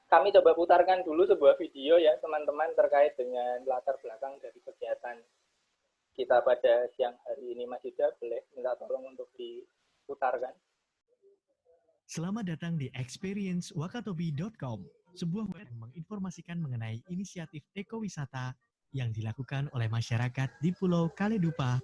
kami coba putarkan dulu sebuah video ya teman-teman terkait dengan latar belakang dari kegiatan kita pada siang hari ini. Mas Yuda, boleh minta tolong untuk diputarkan. Selamat datang di experience.wakatobi.com, sebuah web yang menginformasikan mengenai inisiatif ekowisata yang dilakukan oleh masyarakat di Pulau Kaledupa.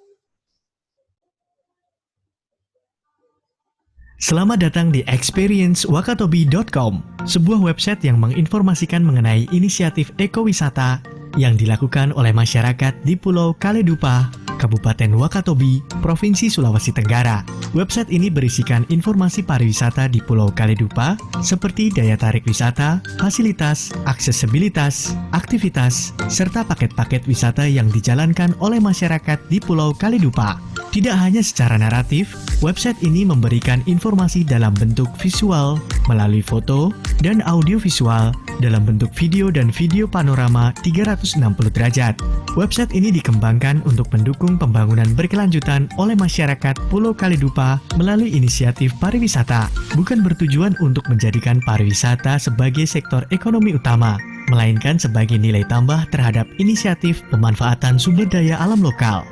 Selamat datang di experience.wakatobi.com, sebuah website yang menginformasikan mengenai inisiatif ekowisata yang dilakukan oleh masyarakat di Pulau Kaledupa, Kabupaten Wakatobi, Provinsi Sulawesi Tenggara. Website ini berisikan informasi pariwisata di Pulau Kaledupa seperti daya tarik wisata, fasilitas, aksesibilitas, aktivitas, serta paket-paket wisata yang dijalankan oleh masyarakat di Pulau Kaledupa. Tidak hanya secara naratif, website ini memberikan informasi dalam bentuk visual melalui foto dan audio visual dalam bentuk video dan video panorama 360 derajat. Website ini dikembangkan untuk mendukung pembangunan berkelanjutan oleh masyarakat Pulau Kaledupa melalui inisiatif pariwisata, bukan bertujuan untuk menjadikan pariwisata sebagai sektor ekonomi utama, melainkan sebagai nilai tambah terhadap inisiatif pemanfaatan sumber daya alam lokal.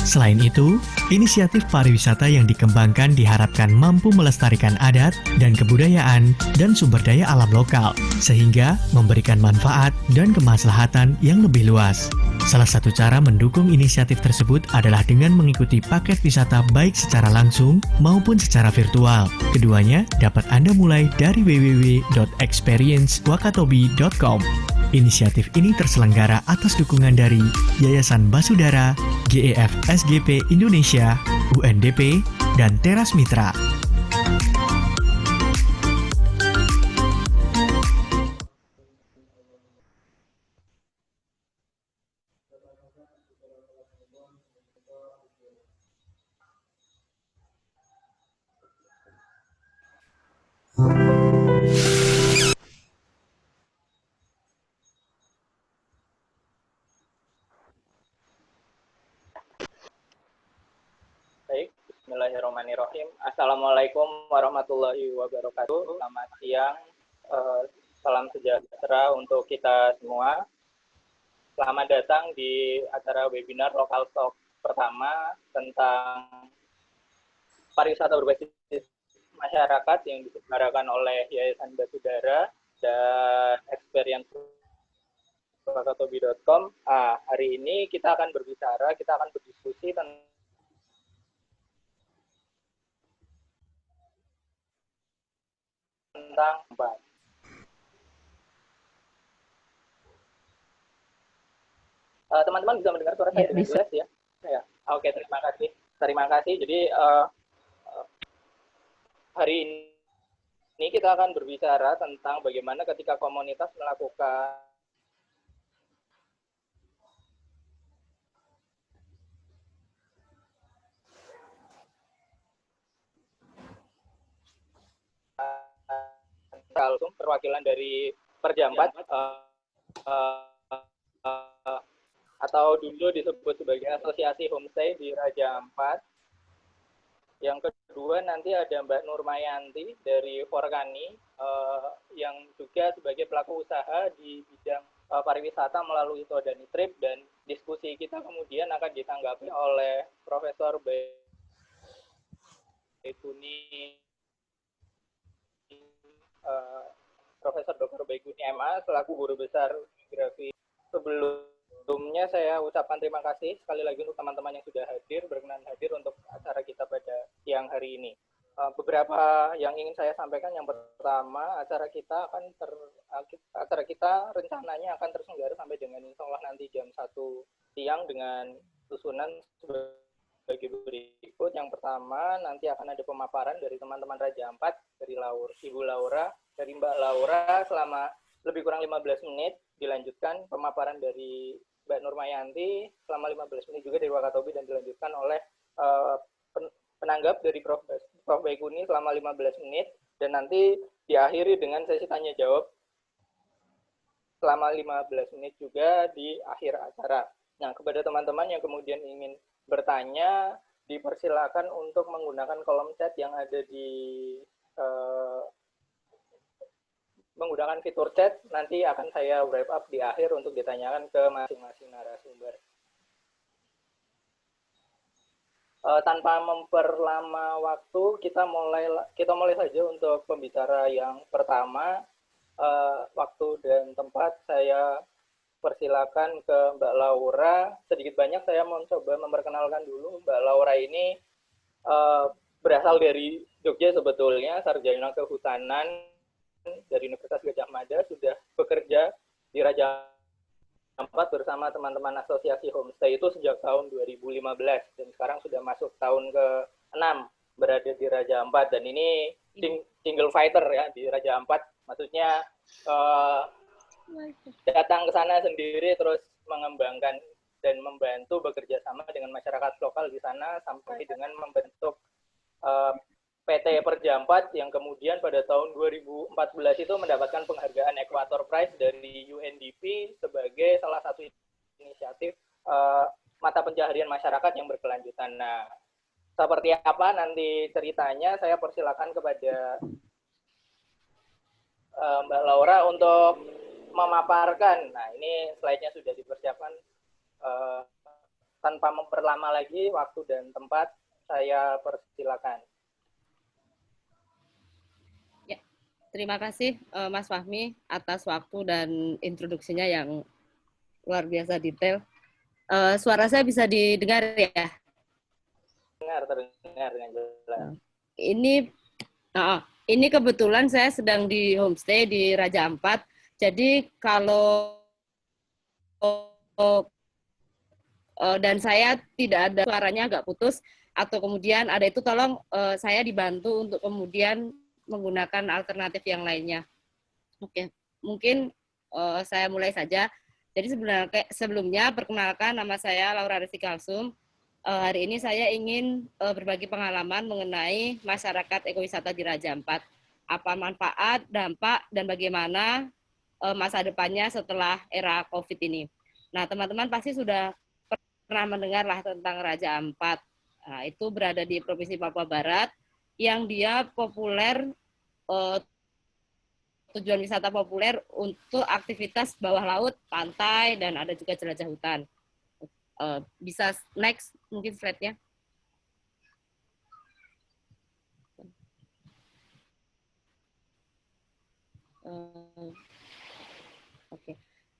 Selain itu, inisiatif pariwisata yang dikembangkan diharapkan mampu melestarikan adat dan kebudayaan dan sumber daya alam lokal, sehingga memberikan manfaat dan kemaslahatan yang lebih luas. Salah satu cara mendukung inisiatif tersebut adalah dengan mengikuti paket wisata baik secara langsung maupun secara virtual. Keduanya dapat Anda mulai dari www.experiencewakatobi.com. Inisiatif ini terselenggara atas dukungan dari Yayasan Basudara, GEF SGP Indonesia, UNDP, dan Teras Mitra. Baik, bismillahirrahmanirrahim. Assalamualaikum warahmatullahi wabarakatuh. Selamat siang, salam sejahtera untuk kita semua. Selamat datang di acara webinar Lokal Talk pertama tentang pariwisata berbasis masyarakat yang diselenggarakan oleh Yayasan Basudara dan Experience wakatobi.com. Hari ini kita akan berbicara, kita akan berdiskusi tentang tempat. Teman-teman bisa mendengar suara saya dengan jelas ya? Ya. Oke, terima kasih. Terima kasih. Jadi hari ini kita akan berbicara tentang bagaimana ketika komunitas melakukan perwakilan dari Perjambat atau dulu disebut sebagai Asosiasi Homestay di Raja Ampat. Yang kedua nanti ada Mbak Nurmayanti dari Forkani yang juga sebagai pelaku usaha di bidang pariwisata melalui Sodani Trip, dan diskusi kita kemudian akan ditanggapi oleh Profesor Baikuni Profesor Dr. Baikuni MA selaku Guru Besar Geografi. Sebelumnya saya ucapkan terima kasih sekali lagi untuk teman-teman yang sudah hadir, berkenan hadir untuk acara kita pada siang hari ini. Beberapa yang ingin saya sampaikan. Yang pertama, acara kita rencananya akan terselenggara sampai dengan insya Allah nanti jam 1 siang dengan susunan sebagai berikut. Yang pertama, nanti akan ada pemaparan dari teman-teman Raja Ampat, dari Ibu Laura, dari Mbak Laura selama lebih kurang 15 menit, dilanjutkan pemaparan dari Mbak Nurmayanti selama 15 menit juga dari Wakatobi, dan dilanjutkan oleh penanggap dari Prof. Baikuni selama 15 menit, dan nanti diakhiri dengan sesi tanya jawab selama 15 menit juga di akhir acara. Nah, kepada teman-teman yang kemudian ingin bertanya, dipersilakan untuk menggunakan kolom chat yang ada di menggunakan fitur chat, nanti akan saya wrap up di akhir untuk ditanyakan ke masing-masing narasumber. Tanpa memperlama waktu, kita mulai saja untuk pembicara yang pertama. Waktu dan tempat saya persilakan ke Mbak Laura. Sedikit banyak saya mencoba memperkenalkan dulu. Mbak Laura ini berasal dari Jogja sebetulnya, sarjana kehutanan dari Universitas Gadjah Mada, sudah bekerja di Raja Ampat bersama teman-teman asosiasi homestay itu sejak tahun 2015 dan sekarang sudah masuk tahun ke-6 berada di Raja Ampat, dan ini single fighter ya di Raja Ampat, maksudnya datang ke sana sendiri terus mengembangkan dan membantu bekerja sama dengan masyarakat lokal di sana sampai dengan membentuk PT Perjampat yang kemudian pada tahun 2014 itu mendapatkan penghargaan Equator Prize dari UNDP sebagai salah satu inisiatif mata pencaharian masyarakat yang berkelanjutan. Nah, seperti apa nanti ceritanya, saya persilakan kepada Mbak Laura untuk memaparkan. Nah, ini slide-nya sudah dipersiapkan. Tanpa memperlama lagi waktu dan tempat, saya persilakan. Terima kasih Mas Fahmi atas waktu dan introduksinya yang luar biasa detail. Suara saya bisa didengar ya? Terdengar dengan jelas. Ini kebetulan saya sedang di homestay di Raja Ampat. Jadi kalau dan saya tidak ada suaranya agak putus atau kemudian ada itu, tolong saya dibantu untuk kemudian menggunakan alternatif yang lainnya. Oke, mungkin saya mulai saja. Jadi sebelumnya perkenalkan, nama saya Laura Rizky Kalsum. Hari ini saya ingin berbagi pengalaman mengenai masyarakat ekowisata di Raja Ampat. Apa manfaat, dampak, dan bagaimana masa depannya setelah era COVID ini. Nah, teman-teman pasti sudah pernah mendengar lah tentang Raja Ampat. Nah, itu berada di Provinsi Papua Barat, yang dia populer, tujuan wisata populer untuk aktivitas bawah laut, pantai, dan ada juga jelajah hutan. Bisa next mungkin slide-nya. Oke.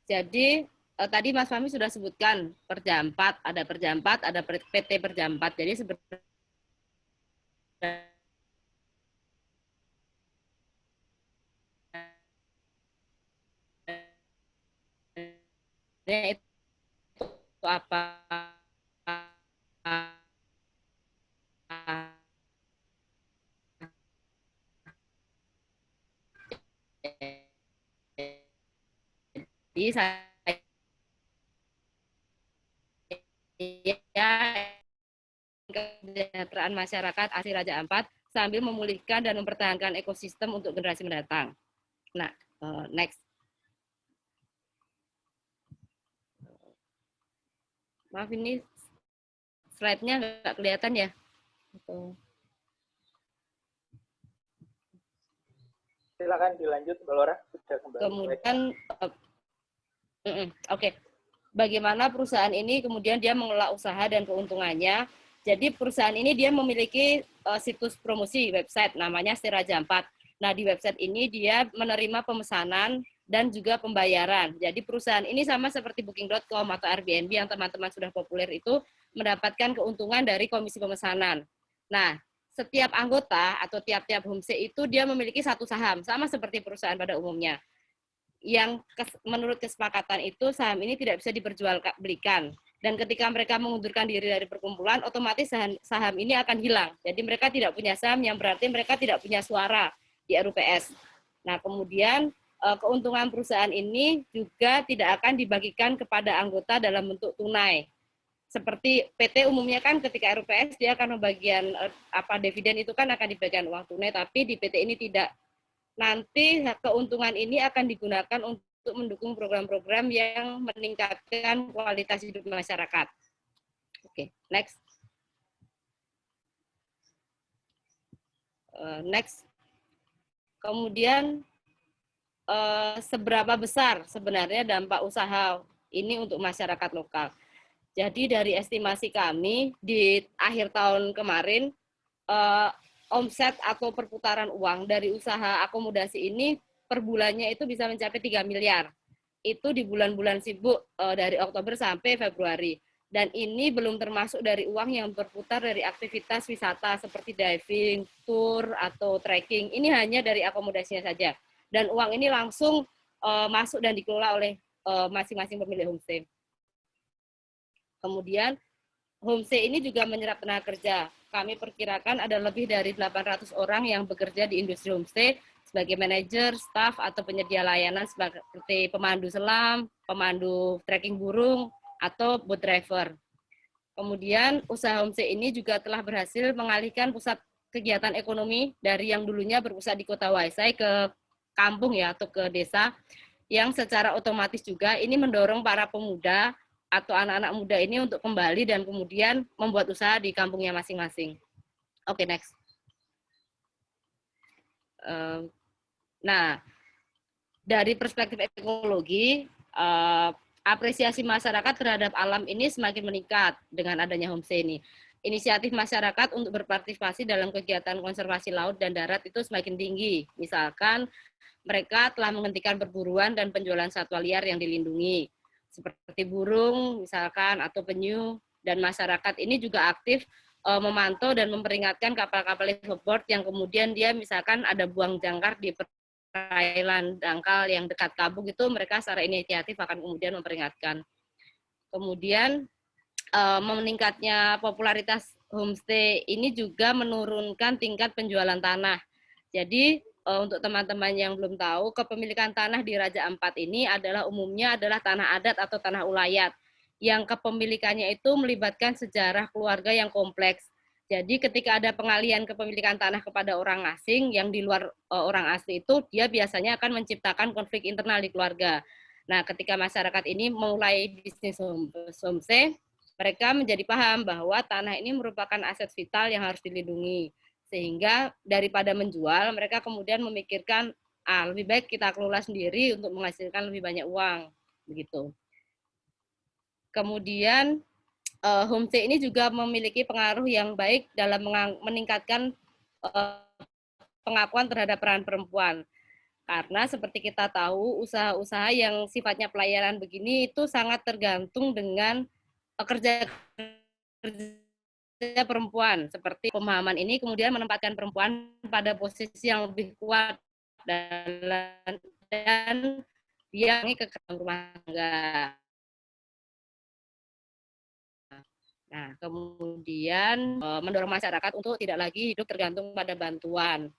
Jadi tadi Mas Fahmi sudah sebutkan Perjampat, ada PT Perjampat. Jadi sebenarnya itu apa? Jadi saya kesejahteraan masyarakat asli Raja Ampat sambil memulihkan dan mempertahankan ekosistem untuk generasi mendatang. Nah, next. Maaf, ini slide-nya nggak kelihatan ya? Silakan dilanjut, Mbak Laura. Kemudian, oke. Bagaimana perusahaan ini kemudian dia mengelola usaha dan keuntungannya. Jadi perusahaan ini dia memiliki situs promosi website namanya Si Raja Ampat. Nah, di website ini dia menerima pemesanan dan juga pembayaran. Jadi perusahaan ini sama seperti Booking.com atau Airbnb yang teman-teman sudah populer itu mendapatkan keuntungan dari komisi pemesanan. Nah, setiap anggota atau tiap-tiap homestay itu dia memiliki satu saham, sama seperti perusahaan pada umumnya. Yang menurut kesepakatan itu saham ini tidak bisa diperjualbelikan, dan ketika mereka mengundurkan diri dari perkumpulan, otomatis saham ini akan hilang. Jadi mereka tidak punya saham, yang berarti mereka tidak punya suara di RUPS. Nah, kemudian keuntungan perusahaan ini juga tidak akan dibagikan kepada anggota dalam bentuk tunai. Seperti PT umumnya kan ketika RUPS dia akan membagian dividen itu kan akan dibagikan uang tunai, tapi di PT ini tidak. Nanti keuntungan ini akan digunakan untuk mendukung program-program yang meningkatkan kualitas hidup masyarakat. Oke, next. Next. Kemudian seberapa besar sebenarnya dampak usaha ini untuk masyarakat lokal. Jadi dari estimasi kami di akhir tahun kemarin, omset atau perputaran uang dari usaha akomodasi ini per bulannya itu bisa mencapai 3 miliar. Itu di bulan-bulan sibuk dari Oktober sampai Februari. Dan ini belum termasuk dari uang yang berputar dari aktivitas wisata seperti diving, tour, atau trekking. Ini hanya dari akomodasinya saja. Dan uang ini langsung masuk dan dikelola oleh masing-masing pemilik homestay. Kemudian homestay ini juga menyerap tenaga kerja. Kami perkirakan ada lebih dari 800 orang yang bekerja di industri homestay sebagai manajer, staf, atau penyedia layanan seperti pemandu selam, pemandu trekking burung, atau boat driver. Kemudian usaha homestay ini juga telah berhasil mengalihkan pusat kegiatan ekonomi dari yang dulunya berpusat di Kota Waisai ke kampung ya atau ke desa, yang secara otomatis juga ini mendorong para pemuda atau anak-anak muda ini untuk kembali dan kemudian membuat usaha di kampungnya masing-masing. Oke, next. Nah, dari perspektif ekologi, apresiasi masyarakat terhadap alam ini semakin meningkat dengan adanya homestay ini. Inisiatif masyarakat untuk berpartisipasi dalam kegiatan konservasi laut dan darat itu semakin tinggi. Misalkan mereka telah menghentikan perburuan dan penjualan satwa liar yang dilindungi, seperti burung misalkan atau penyu, dan masyarakat ini juga aktif memantau dan memperingatkan kapal-kapal liveaboard yang kemudian dia misalkan ada buang jangkar di perairan dangkal yang dekat Kabung, itu mereka secara inisiatif akan kemudian memperingatkan. Kemudian meningkatnya popularitas homestay ini juga menurunkan tingkat penjualan tanah. Jadi untuk teman-teman yang belum tahu, kepemilikan tanah di Raja Ampat ini adalah umumnya adalah tanah adat atau tanah ulayat, yang kepemilikannya itu melibatkan sejarah keluarga yang kompleks. Jadi ketika ada pengalihan kepemilikan tanah kepada orang asing yang di luar orang asli itu, dia biasanya akan menciptakan konflik internal di keluarga. Nah, ketika masyarakat ini mulai bisnis homestay, mereka menjadi paham bahwa tanah ini merupakan aset vital yang harus dilindungi. Sehingga daripada menjual, mereka kemudian memikirkan, lebih baik kita kelola sendiri untuk menghasilkan lebih banyak uang. Begitu. Kemudian homestay ini juga memiliki pengaruh yang baik dalam meningkatkan pengakuan terhadap peran perempuan. Karena seperti kita tahu, usaha-usaha yang sifatnya pelayanan begini itu sangat tergantung dengan kerja perempuan. Seperti pemahaman ini kemudian menempatkan perempuan pada posisi yang lebih kuat dan dia ke rumah tangga. Nah, kemudian mendorong masyarakat untuk tidak lagi hidup tergantung pada bantuan.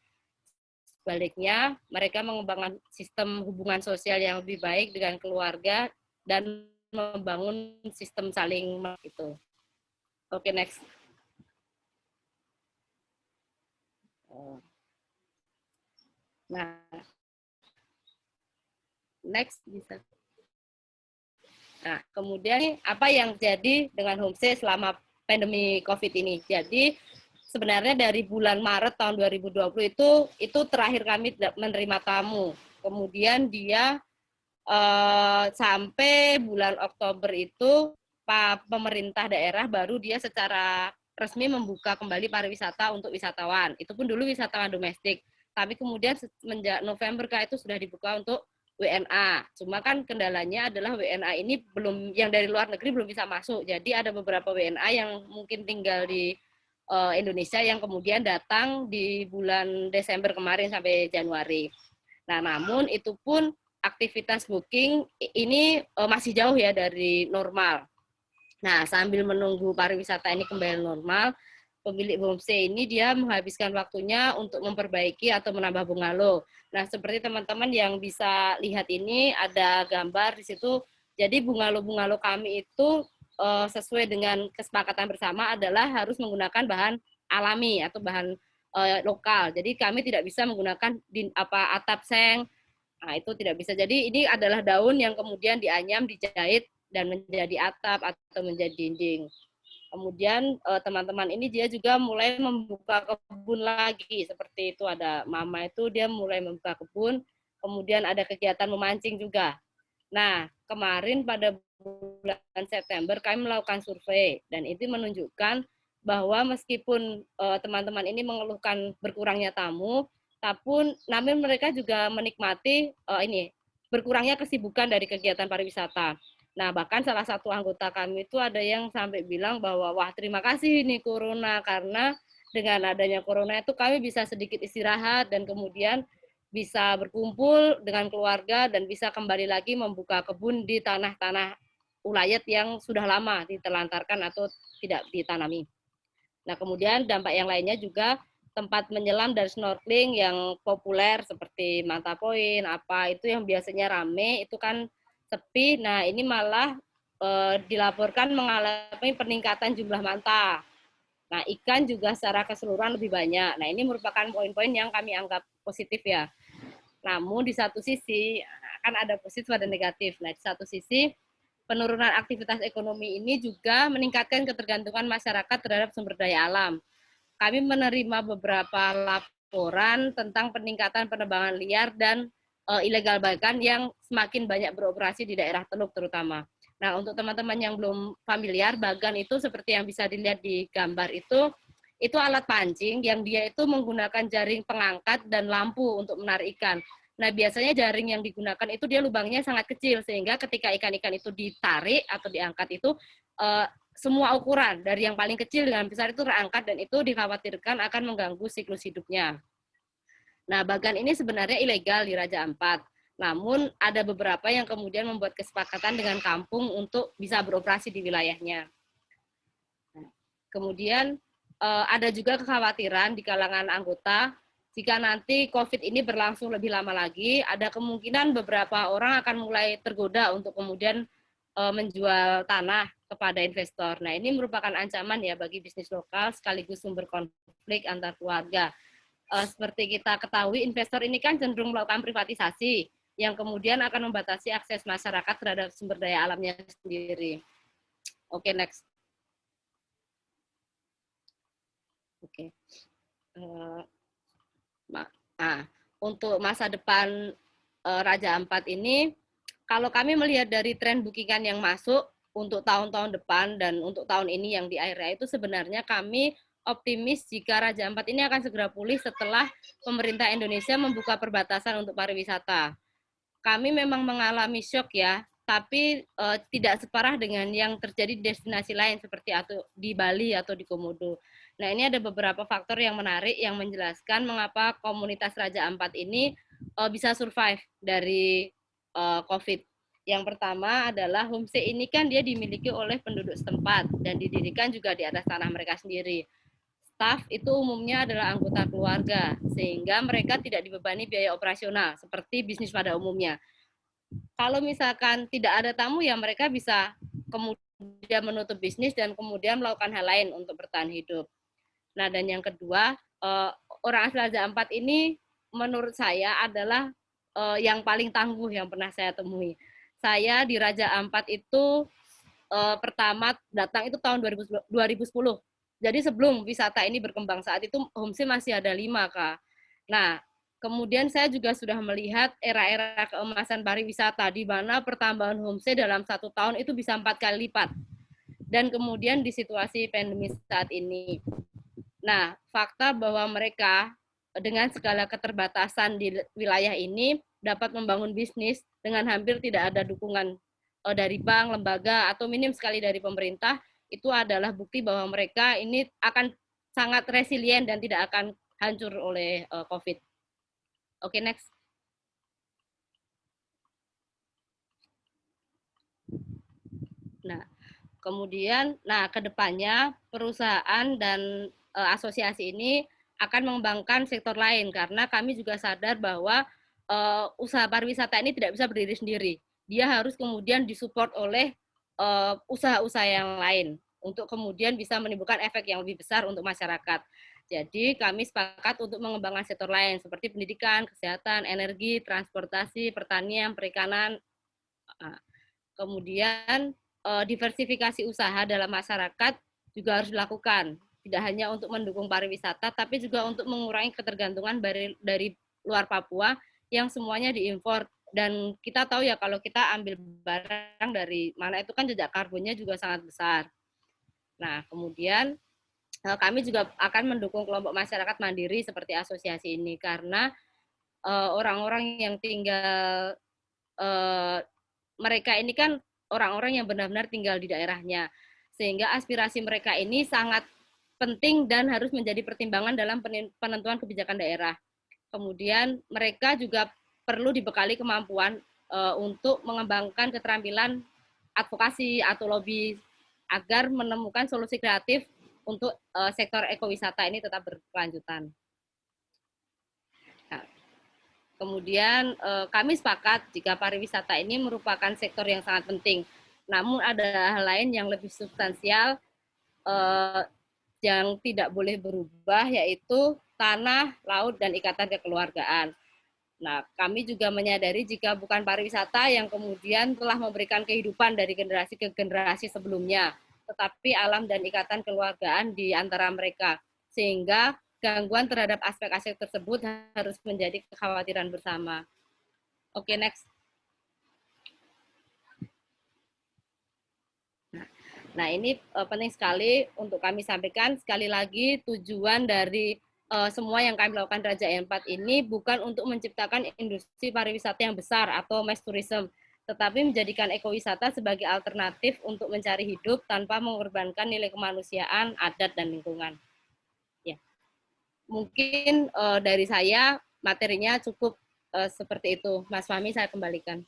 Sebaliknya, mereka mengembangkan sistem hubungan sosial yang lebih baik dengan keluarga dan membangun sistem saling itu. Oke, next. Nah, next bisa. Nah, kemudian apa yang jadi dengan homestay selama pandemi COVID ini? Jadi sebenarnya dari bulan Maret tahun 2020 itu terakhir kami menerima tamu. Kemudian dia sampai bulan Oktober itu pemerintah daerah baru dia secara resmi membuka kembali pariwisata untuk wisatawan. Itu pun dulu wisatawan domestik. Tapi kemudian semenjak November itu sudah dibuka untuk WNA. Cuma kan kendalanya adalah WNA ini belum, yang dari luar negeri belum bisa masuk. Jadi ada beberapa WNA yang mungkin tinggal di Indonesia yang kemudian datang di bulan Desember kemarin sampai Januari. Nah, namun itu pun aktivitas booking ini masih jauh ya dari normal. Nah, sambil menunggu pariwisata ini kembali normal, pemilik homestay ini dia menghabiskan waktunya untuk memperbaiki atau menambah bungalow. Nah, seperti teman-teman yang bisa lihat ini ada gambar di situ. Jadi bungalow-bungalow kami itu sesuai dengan kesepakatan bersama adalah harus menggunakan bahan alami atau bahan lokal. Jadi kami tidak bisa menggunakan atap seng. Nah, itu tidak bisa. Jadi ini adalah daun yang kemudian dianyam, dijahit dan menjadi atap atau menjadi dinding. Kemudian teman-teman ini dia juga mulai membuka kebun lagi, seperti itu ada mama itu dia mulai membuka kebun, kemudian ada kegiatan memancing juga. Nah, kemarin pada bulan September kami melakukan survei dan itu menunjukkan bahwa meskipun teman-teman ini mengeluhkan berkurangnya tamu, namun mereka juga menikmati berkurangnya kesibukan dari kegiatan pariwisata. Nah, bahkan salah satu anggota kami itu ada yang sampai bilang bahwa wah terima kasih nih Corona, karena dengan adanya Corona itu kami bisa sedikit istirahat dan kemudian bisa berkumpul dengan keluarga dan bisa kembali lagi membuka kebun di tanah-tanah ulayat yang sudah lama ditelantarkan atau tidak ditanami. Nah, kemudian dampak yang lainnya juga tempat menyelam dan snorkeling yang populer seperti Manta Point, itu yang biasanya rame, itu kan sepi. Nah, ini malah dilaporkan mengalami peningkatan jumlah manta. Nah, ikan juga secara keseluruhan lebih banyak. Nah, ini merupakan poin-poin yang kami anggap positif ya. Namun di satu sisi kan ada positif ada negatif. Nah, di satu sisi penurunan aktivitas ekonomi ini juga meningkatkan ketergantungan masyarakat terhadap sumber daya alam. Kami menerima beberapa laporan tentang peningkatan penebangan liar dan ilegal bagan yang semakin banyak beroperasi di daerah Teluk terutama. Nah, untuk teman-teman yang belum familiar, bagan itu seperti yang bisa dilihat di gambar itu alat pancing yang dia itu menggunakan jaring pengangkat dan lampu untuk menarik ikan. Nah, biasanya jaring yang digunakan itu dia lubangnya sangat kecil, sehingga ketika ikan-ikan itu ditarik atau diangkat itu semua ukuran, dari yang paling kecil dengan besar itu terangkat dan itu dikhawatirkan akan mengganggu siklus hidupnya. Nah, bagan ini sebenarnya ilegal di Raja Ampat. Namun ada beberapa yang kemudian membuat kesepakatan dengan kampung untuk bisa beroperasi di wilayahnya. Kemudian ada juga kekhawatiran di kalangan anggota jika nanti COVID ini berlangsung lebih lama lagi, ada kemungkinan beberapa orang akan mulai tergoda untuk kemudian menjual tanah kepada investor. Nah, ini merupakan ancaman ya bagi bisnis lokal sekaligus sumber konflik antar keluarga. Seperti kita ketahui, investor ini kan cenderung melakukan privatisasi yang kemudian akan membatasi akses masyarakat terhadap sumber daya alamnya sendiri. Oke, next. Oke. Nah, untuk masa depan Raja Ampat ini, kalau kami melihat dari tren bookingan yang masuk untuk tahun-tahun depan dan untuk tahun ini yang di akhirnya itu sebenarnya kami optimis jika Raja Ampat ini akan segera pulih setelah pemerintah Indonesia membuka perbatasan untuk pariwisata. Kami memang mengalami shock ya, tapi tidak separah dengan yang terjadi di destinasi lain seperti di Bali atau di Komodo. Nah, ini ada beberapa faktor yang menarik yang menjelaskan mengapa komunitas Raja Ampat ini bisa survive dari COVID. Yang pertama adalah homestay ini kan dia dimiliki oleh penduduk setempat dan didirikan juga di atas tanah mereka sendiri. Staf itu umumnya adalah anggota keluarga, sehingga mereka tidak dibebani biaya operasional seperti bisnis pada umumnya. Kalau misalkan tidak ada tamu, ya mereka bisa kemudian menutup bisnis dan kemudian melakukan hal lain untuk bertahan hidup. Nah, dan yang kedua, orang asli Raja Ampat ini menurut saya adalah yang paling tangguh yang pernah saya temui. Saya di Raja Ampat itu pertama datang itu tahun 2010. Jadi sebelum wisata ini berkembang, saat itu homestay masih ada 5, Kak. Nah, kemudian saya juga sudah melihat era-era keemasan pariwisata di mana pertambahan homestay dalam 1 tahun itu bisa 4 kali lipat. Dan kemudian di situasi pandemi saat ini. Nah, fakta bahwa mereka dengan segala keterbatasan di wilayah ini dapat membangun bisnis dengan hampir tidak ada dukungan dari bank, lembaga, atau minim sekali dari pemerintah, itu adalah bukti bahwa mereka ini akan sangat resilient dan tidak akan hancur oleh COVID. Oke, next. Nah, kemudian, ke depannya perusahaan dan asosiasi ini akan mengembangkan sektor lain karena kami juga sadar bahwa usaha pariwisata ini tidak bisa berdiri sendiri. Dia harus kemudian disupport oleh usaha-usaha yang lain untuk kemudian bisa menimbulkan efek yang lebih besar untuk masyarakat. Jadi kami sepakat untuk mengembangkan sektor lain seperti pendidikan, kesehatan, energi, transportasi, pertanian, perikanan. Kemudian diversifikasi usaha dalam masyarakat juga harus dilakukan. Tidak hanya untuk mendukung pariwisata, tapi juga untuk mengurangi ketergantungan dari luar Papua yang semuanya diimpor. Dan kita tahu ya kalau kita ambil barang dari mana itu kan jejak karbonnya juga sangat besar. Nah, kemudian kami juga akan mendukung kelompok masyarakat mandiri seperti asosiasi ini karena orang-orang yang tinggal mereka ini kan orang-orang yang benar-benar tinggal di daerahnya, sehingga aspirasi mereka ini sangat penting dan harus menjadi pertimbangan dalam penentuan kebijakan daerah. Kemudian mereka juga perlu dibekali kemampuan untuk mengembangkan keterampilan advokasi atau lobby agar menemukan solusi kreatif untuk sektor ekowisata ini tetap berkelanjutan. Nah, kemudian kami sepakat jika pariwisata ini merupakan sektor yang sangat penting. Namun ada hal lain yang lebih substansial yang tidak boleh berubah, yaitu tanah, laut, dan ikatan kekeluargaan. Nah, kami juga menyadari jika bukan pariwisata yang kemudian telah memberikan kehidupan dari generasi ke generasi sebelumnya, tetapi alam dan ikatan kekeluargaan di antara mereka. Sehingga gangguan terhadap aspek-aspek tersebut harus menjadi kekhawatiran bersama. Oke, next. Nah, ini penting sekali untuk kami sampaikan. Sekali lagi, tujuan dari semua yang kami lakukan Raja Empat ini bukan untuk menciptakan industri pariwisata yang besar atau mass tourism, tetapi menjadikan ekowisata sebagai alternatif untuk mencari hidup tanpa mengorbankan nilai kemanusiaan, adat, dan lingkungan. Ya, mungkin dari saya materinya cukup seperti itu. Mas Fahmi, saya kembalikan.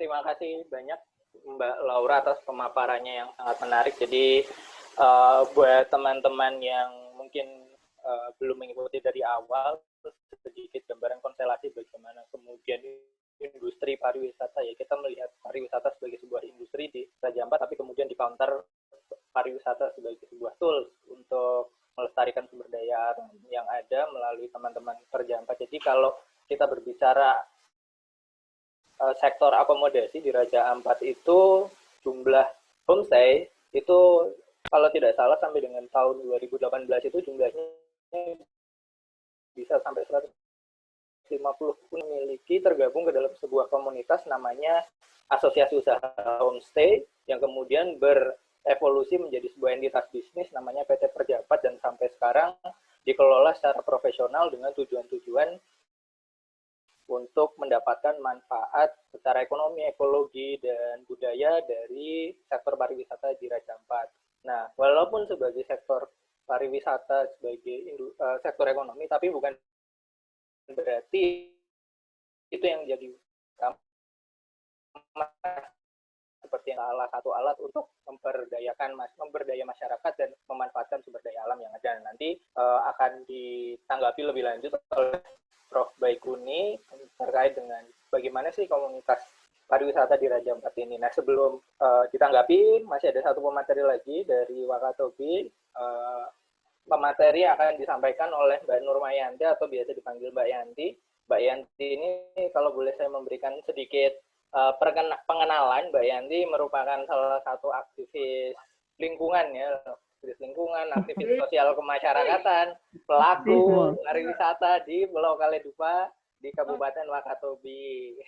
Terima kasih banyak Mbak Laura atas pemaparannya yang sangat menarik. Jadi buat teman-teman yang mungkin belum mengikuti dari awal, sedikit gambaran konstelasi bagaimana kemudian industri pariwisata, ya kita melihat pariwisata sebagai sebuah industri di Raja Ampat, tapi kemudian di counter pariwisata sebagai sebuah tools untuk melestarikan sumber daya yang ada melalui teman-teman Raja Ampat. Jadi kalau kita berbicara sektor akomodasi di Raja Ampat itu jumlah homestay itu kalau tidak salah sampai dengan tahun 2018 itu jumlahnya bisa sampai 150 memiliki tergabung ke dalam sebuah komunitas namanya Asosiasi Usaha Homestay yang kemudian berevolusi menjadi sebuah entitas bisnis namanya PT Perjapat dan sampai sekarang dikelola secara profesional dengan tujuan-tujuan untuk mendapatkan manfaat secara ekonomi, ekologi, dan budaya dari sektor pariwisata di Raja Ampat. Nah, walaupun sebagai sektor pariwisata sebagai sektor ekonomi, tapi bukan berarti itu yang jadi seperti salah satu alat untuk memberdaya masyarakat dan memanfaatkan sumber daya alam yang ada. Nanti akan ditanggapi lebih lanjut oleh Prof. Baikuni terkait dengan bagaimana sih komunitas pariwisata di Raja Ampat ini. Nah, sebelum ditanggapi, masih ada satu pemateri lagi dari Wakatobi. Pemateri akan disampaikan oleh Mbak Nurmayanti atau biasa dipanggil Mbak Yanti. Mbak Yanti ini kalau boleh saya memberikan sedikit pengenalan, Mbak Yanti merupakan salah satu aktivis lingkungan ya, aktivis lingkungan, aktivis sosial kemasyarakatan, pelaku pariwisata di Pulau Kaledupa di Kabupaten Wakatobi.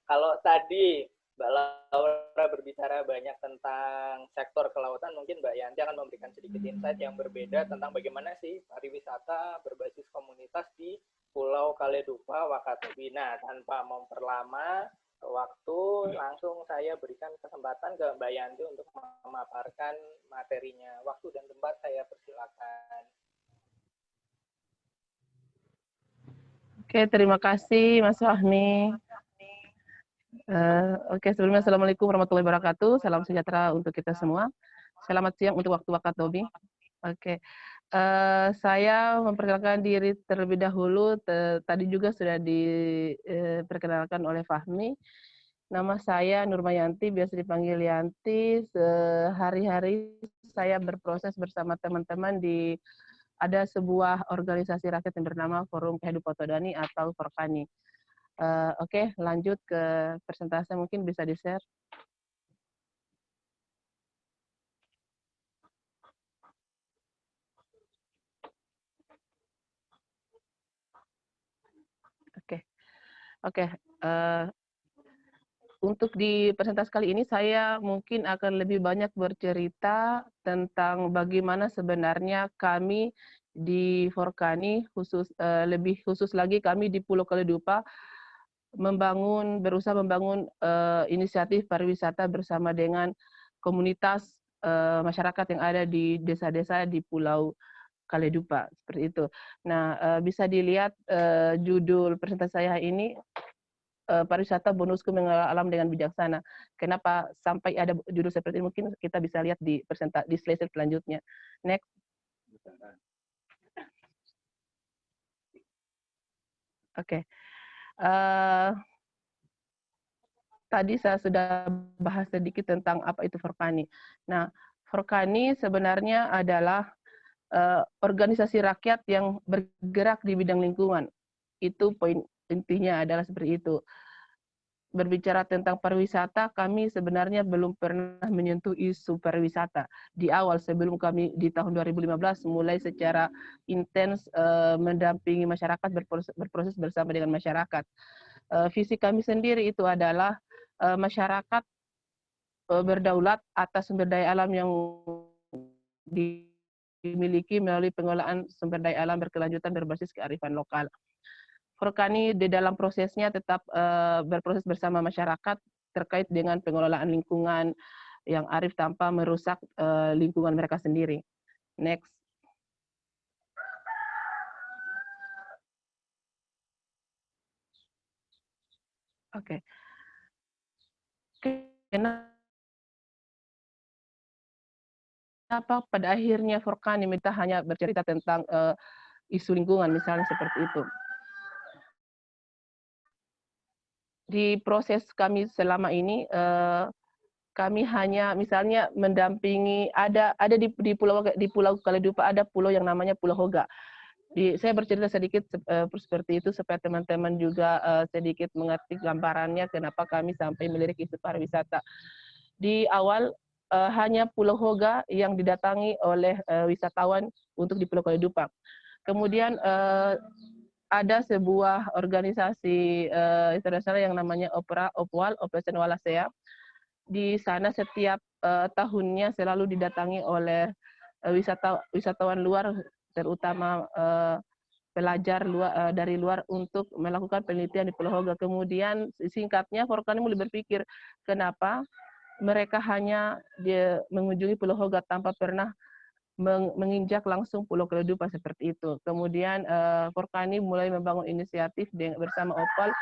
Kalau tadi Mbak Laura berbicara banyak tentang sektor kelautan, mungkin Mbak Yanti akan memberikan sedikit insight yang berbeda tentang bagaimana sih pariwisata berbasis komunitas di Pulau Kaledupa, Wakatobi. Nah, tanpa memperlama waktu, langsung saya berikan kesempatan ke Mbak Yanti untuk memaparkan materinya. Waktu dan tempat saya persilakan. Oke, terima kasih Mas Fahmi. Oke, sebelumnya Assalamualaikum warahmatullahi wabarakatuh. Salam sejahtera untuk kita semua. Selamat siang untuk waktu Wakatobi. Oke, saya memperkenalkan diri terlebih dahulu. Tadi juga sudah diperkenalkan oleh Fahmi. Nama saya Nurmayanti, biasa dipanggil Yanti. Sehari-hari saya berproses bersama teman-teman di ada sebuah organisasi rakyat yang bernama Forum Kehidupan Todani atau Forkani. Oke, lanjut ke presentasi, mungkin bisa di-share. Oke, untuk di presentasi kali ini saya mungkin akan lebih banyak bercerita tentang bagaimana sebenarnya kami di Forkani lebih khusus lagi kami di Pulau Kaledupa berusaha membangun inisiatif pariwisata bersama dengan komunitas masyarakat yang ada di desa-desa di Pulau Kaledupa seperti itu. Nah, bisa dilihat judul presentasi saya ini pariwisata bonusku mengelola alam dengan bijaksana. Kenapa sampai ada judul seperti ini? Mungkin kita bisa lihat di slide selanjutnya. Next. Oke. Tadi saya sudah bahas sedikit tentang apa itu Forkani. Nah, Forkani sebenarnya adalah organisasi rakyat yang bergerak di bidang lingkungan. Itu poin intinya adalah seperti itu. Berbicara tentang pariwisata, kami sebenarnya belum pernah menyentuh isu pariwisata. Di awal sebelum kami di tahun 2015 mulai secara intens mendampingi masyarakat, berproses bersama dengan masyarakat. Visi kami sendiri itu adalah masyarakat berdaulat atas sumber daya alam yang dimiliki melalui pengelolaan sumber daya alam berkelanjutan berbasis kearifan lokal. Forkani di dalam prosesnya tetap berproses bersama masyarakat terkait dengan pengelolaan lingkungan yang arif tanpa merusak lingkungan mereka sendiri. Next. Oke. Kenapa pada akhirnya Forkani minta hanya bercerita tentang isu lingkungan, misalnya seperti itu. Di proses kami selama ini, kami hanya misalnya mendampingi ada di Pulau Kaledupa ada pulau yang namanya Pulau Hoga. Saya bercerita sedikit seperti itu supaya teman-teman juga sedikit mengerti gambarannya kenapa kami sampai melirik isu pariwisata. Di awal hanya Pulau Hoga yang didatangi oleh wisatawan untuk di Pulau Kaledupa. Kemudian ada sebuah organisasi internasional yang namanya OPWAL, Operation Wallacea. Di sana setiap tahunnya selalu didatangi oleh wisatawan luar, terutama pelajar dari luar untuk melakukan penelitian di Pulau Hoga. Kemudian singkatnya Forkani mulai berpikir kenapa mereka hanya mengunjungi Pulau Hoga tanpa pernah menginjak langsung Pulau Kaledupa seperti itu. Kemudian Forkani mulai membangun inisiatif bersama OPAL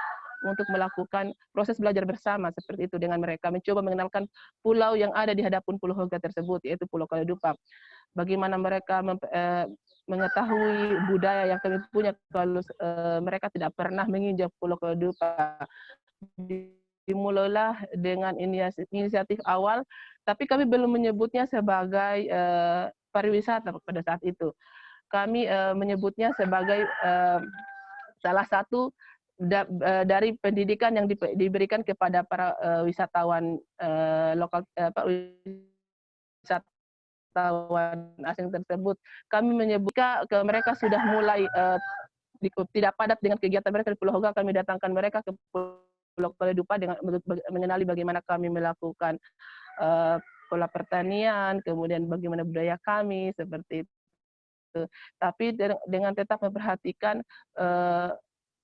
untuk melakukan proses belajar bersama seperti itu dengan mereka, mencoba mengenalkan pulau yang ada di hadapan Pulau Hoga tersebut, yaitu Pulau Kaledupa. Bagaimana mereka mengetahui budaya yang kami punya kalau mereka tidak pernah menginjak Pulau Kaledupa. Dimulailah dengan inisiatif awal, tapi kami belum menyebutnya sebagai pariwisata pada saat itu. Kami menyebutnya sebagai salah satu dari pendidikan yang diberikan kepada para wisatawan lokal, wisatawan asing tersebut. Kami menyebutkan ke mereka sudah mulai tidak padat dengan kegiatan mereka di Pulau Hoga, kami datangkan mereka ke Pulau Kaledupa dengan mengenali bagaimana kami melakukan pola pertanian, kemudian bagaimana budaya kami, seperti itu. Tapi dengan tetap memperhatikan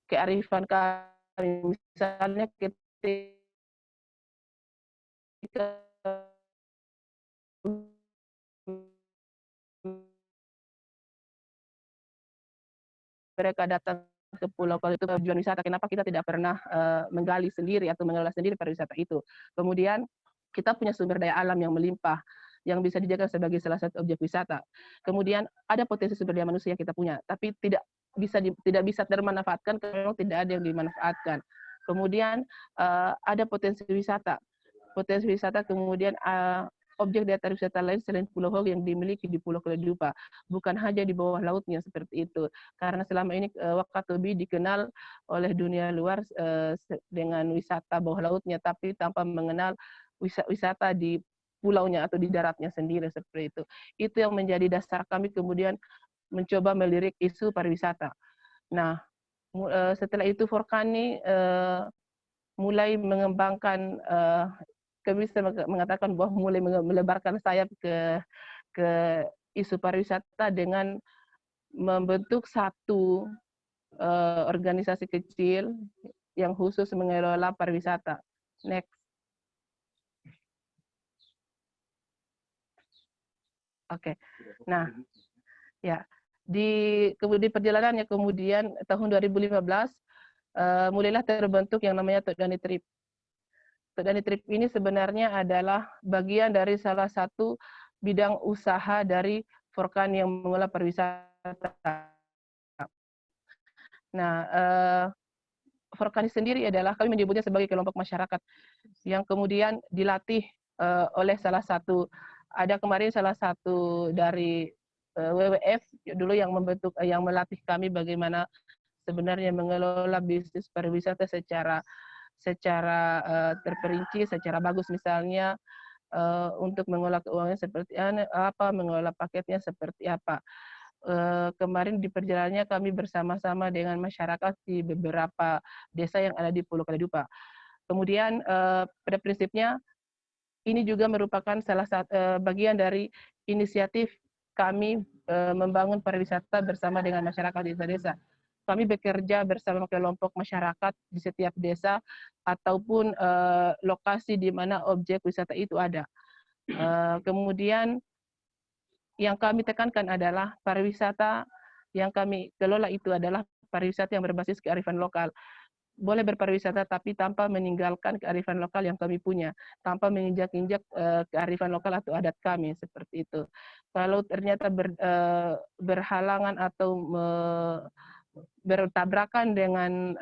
kearifan kami, misalnya ketika mereka datang ke Pulau Kaledupa tujuan wisata, kenapa kita tidak pernah menggali sendiri atau mengelola sendiri pariwisata itu. Kemudian kita punya sumber daya alam yang melimpah, yang bisa dijadikan sebagai salah satu objek wisata. Kemudian ada potensi sumber daya manusia yang kita punya, tapi tidak bisa termanfaatkan karena memang tidak ada yang dimanfaatkan. Kemudian ada potensi wisata, kemudian objek daya tarik wisata lain selain Pulau Hoga yang dimiliki di Pulau Kaledupa, bukan hanya di bawah lautnya seperti itu. Karena selama ini Wakatobi dikenal oleh dunia luar dengan wisata bawah lautnya, tapi tanpa mengenal wisata di pulaunya atau di daratnya sendiri seperti itu. Itu yang menjadi dasar kami kemudian mencoba melirik isu pariwisata. Nah, Setelah itu Forkani mulai mengembangkan, kami bisa mengatakan bahwa mulai melebarkan sayap ke isu pariwisata dengan membentuk satu organisasi kecil yang khusus mengelola pariwisata. Next. Oke. Nah, ya di perjalanannya kemudian tahun 2015 mulailah terbentuk yang namanya Todani Trip. Todani Trip ini sebenarnya adalah bagian dari salah satu bidang usaha dari Forkan yang mengelola pariwisata. Nah, Forkani sendiri adalah kami menyebutnya sebagai kelompok masyarakat yang kemudian dilatih oleh salah satu, ada kemarin salah satu dari WWF dulu yang membentuk, yang melatih kami bagaimana sebenarnya mengelola bisnis pariwisata secara terperinci, secara bagus, misalnya untuk mengelola keuangannya seperti apa, mengelola paketnya seperti apa. Kemarin di perjalanannya kami bersama-sama dengan masyarakat di beberapa desa yang ada di Pulau Kaledupa. Kemudian pada prinsipnya ini juga merupakan salah satu bagian dari inisiatif kami membangun pariwisata bersama dengan masyarakat di desa-desa. Kami bekerja bersama kelompok masyarakat di setiap desa ataupun lokasi di mana objek wisata itu ada. Kemudian yang kami tekankan adalah pariwisata yang kami kelola itu adalah pariwisata yang berbasis kearifan lokal. Boleh berpariwisata tapi tanpa meninggalkan kearifan lokal yang kami punya, tanpa menginjak-injak kearifan lokal atau adat kami, seperti itu. Kalau ternyata berhalangan atau bertabrakan dengan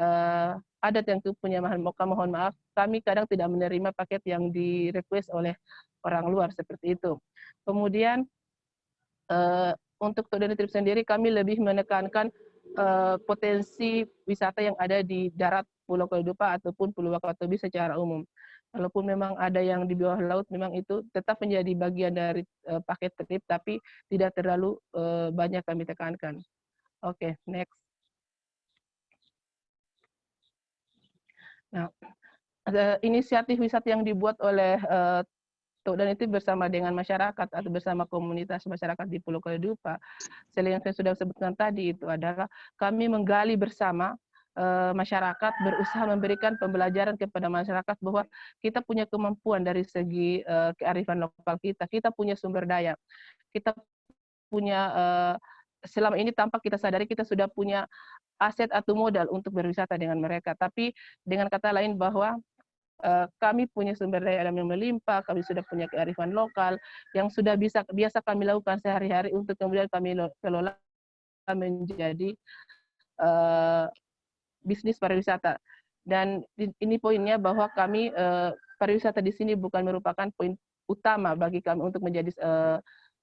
adat yang punya, mohon maaf, kami kadang tidak menerima paket yang di-request oleh orang luar, seperti itu. Kemudian untuk Todani Trip sendiri kami lebih menekankan potensi wisata yang ada di darat Pulau Kaledupa ataupun Pulau Wakatobi secara umum. Walaupun memang ada yang di bawah laut, memang itu tetap menjadi bagian dari paket trip, tapi tidak terlalu banyak kami tekankan. Oke, next. Nah, inisiatif wisata yang dibuat oleh dan itu bersama dengan masyarakat atau bersama komunitas masyarakat di Pulau Kaledupa. Selain yang saya sudah sebutkan tadi, itu adalah kami menggali bersama masyarakat, berusaha memberikan pembelajaran kepada masyarakat bahwa kita punya kemampuan dari segi kearifan lokal kita, kita punya sumber daya, kita punya selama ini tanpa kita sadari kita sudah punya aset atau modal untuk berwisata dengan mereka. Tapi dengan kata lain bahwa kami punya sumber daya alam yang melimpah, kami sudah punya kearifan lokal yang sudah biasa kami lakukan sehari-hari untuk kemudian kami kelola menjadi bisnis pariwisata. Dan ini poinnya bahwa kami pariwisata di sini bukan merupakan poin utama bagi kami untuk menjadi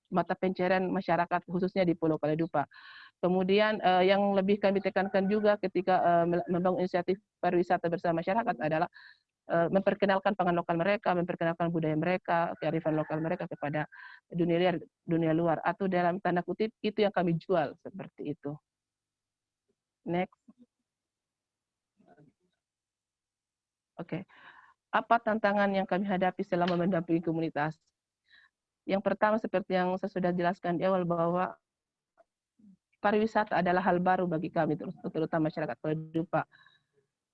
mata pencarian masyarakat khususnya di Pulau Kaledupa. Kemudian yang lebih kami tekankan juga ketika membangun inisiatif pariwisata bersama masyarakat adalah memperkenalkan pangan lokal mereka, memperkenalkan budaya mereka, kearifan lokal mereka kepada dunia luar, atau dalam tanda kutip itu yang kami jual, seperti itu. Next. Oke. Apa tantangan yang kami hadapi selama mendampingi komunitas? Yang pertama seperti yang saya sudah jelaskan di awal bahwa pariwisata adalah hal baru bagi kami, terutama masyarakat Kaledupa.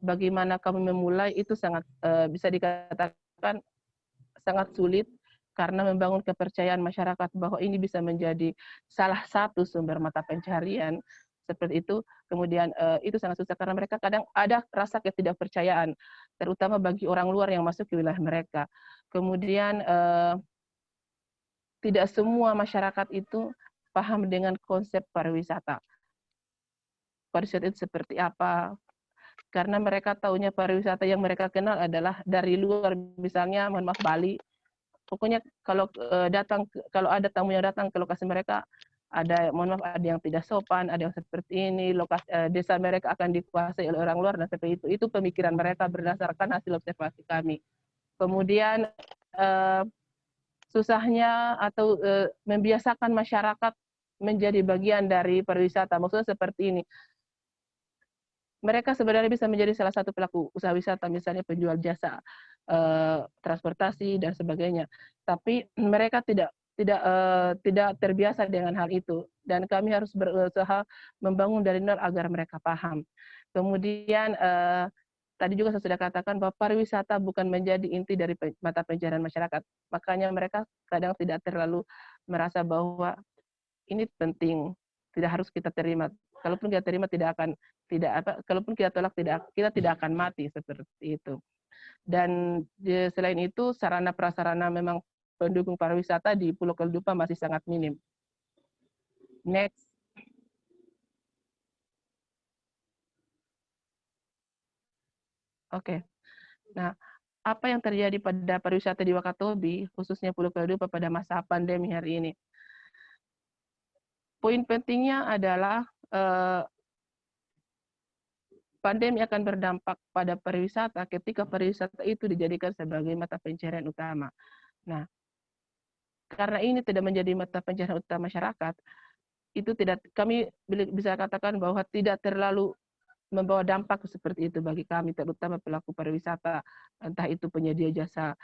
Bagaimana kami memulai itu sangat bisa dikatakan sangat sulit karena membangun kepercayaan masyarakat bahwa ini bisa menjadi salah satu sumber mata pencarian seperti itu. Kemudian itu sangat susah karena mereka kadang ada rasa ketidakpercayaan, terutama bagi orang luar yang masuk ke wilayah mereka. Kemudian tidak semua masyarakat itu paham dengan konsep pariwisata. Pariwisata itu seperti apa? Karena mereka tahunya pariwisata yang mereka kenal adalah dari luar, misalnya mohon maaf Bali. Pokoknya kalau kalau ada tamu yang datang ke lokasi mereka, ada mohon maaf ada yang tidak sopan, ada yang seperti ini, lokasi desa mereka akan dikuasai oleh orang luar dan seperti itu. Itu pemikiran mereka berdasarkan hasil observasi kami. Kemudian susahnya atau membiasakan masyarakat menjadi bagian dari pariwisata. Maksudnya seperti ini. mereka sebenarnya bisa menjadi salah satu pelaku usaha wisata, misalnya penjual jasa transportasi dan sebagainya. Tapi mereka tidak terbiasa dengan hal itu, dan kami harus berusaha membangun dari nol agar mereka paham. Kemudian tadi juga saya sudah katakan bahwa pariwisata bukan menjadi inti dari mata pencaharian masyarakat. Makanya mereka kadang tidak terlalu merasa bahwa ini penting, tidak harus kita terima. Kalaupun kita terima kalaupun kita tolak kita tidak akan mati seperti itu. Dan selain itu sarana prasarana memang pendukung pariwisata di Pulau Kaledupa masih sangat minim. Next. Oke. Nah, apa yang terjadi pada pariwisata di Wakatobi, khususnya Pulau Kaledupa pada masa pandemi hari ini? Poin pentingnya adalah pandemi akan berdampak pada pariwisata ketika pariwisata itu dijadikan sebagai mata pencaharian utama. Nah, karena ini tidak menjadi mata pencaharian utama masyarakat, itu kami bisa katakan bahwa tidak terlalu membawa dampak seperti itu bagi kami, terutama pelaku pariwisata, entah itu penyedia jasa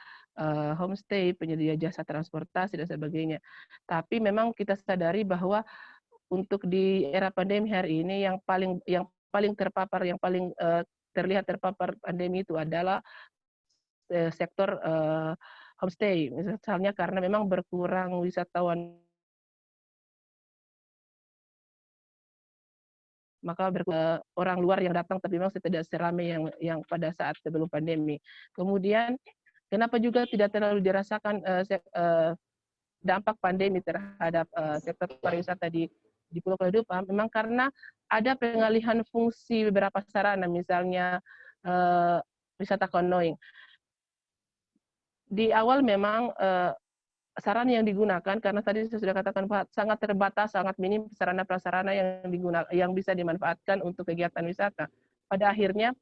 homestay, penyedia jasa transportasi dan sebagainya. Tapi memang kita sadari bahwa untuk di era pandemi hari ini yang paling terpapar, yang paling terlihat terpapar pandemi itu adalah sektor homestay, misalnya karena memang berkurang wisatawan, maka orang luar yang datang, tapi memang tidak seramai yang pada saat sebelum pandemi. Kemudian kenapa juga tidak terlalu dirasakan dampak pandemi terhadap sektor pariwisata di Pulau Kaledupa, memang karena ada pengalihan fungsi beberapa sarana, misalnya wisata canoeing. Di awal memang sarana yang digunakan, karena tadi saya sudah katakan sangat terbatas, sangat minim sarana prasarana yang bisa dimanfaatkan untuk kegiatan wisata. Pada akhirnya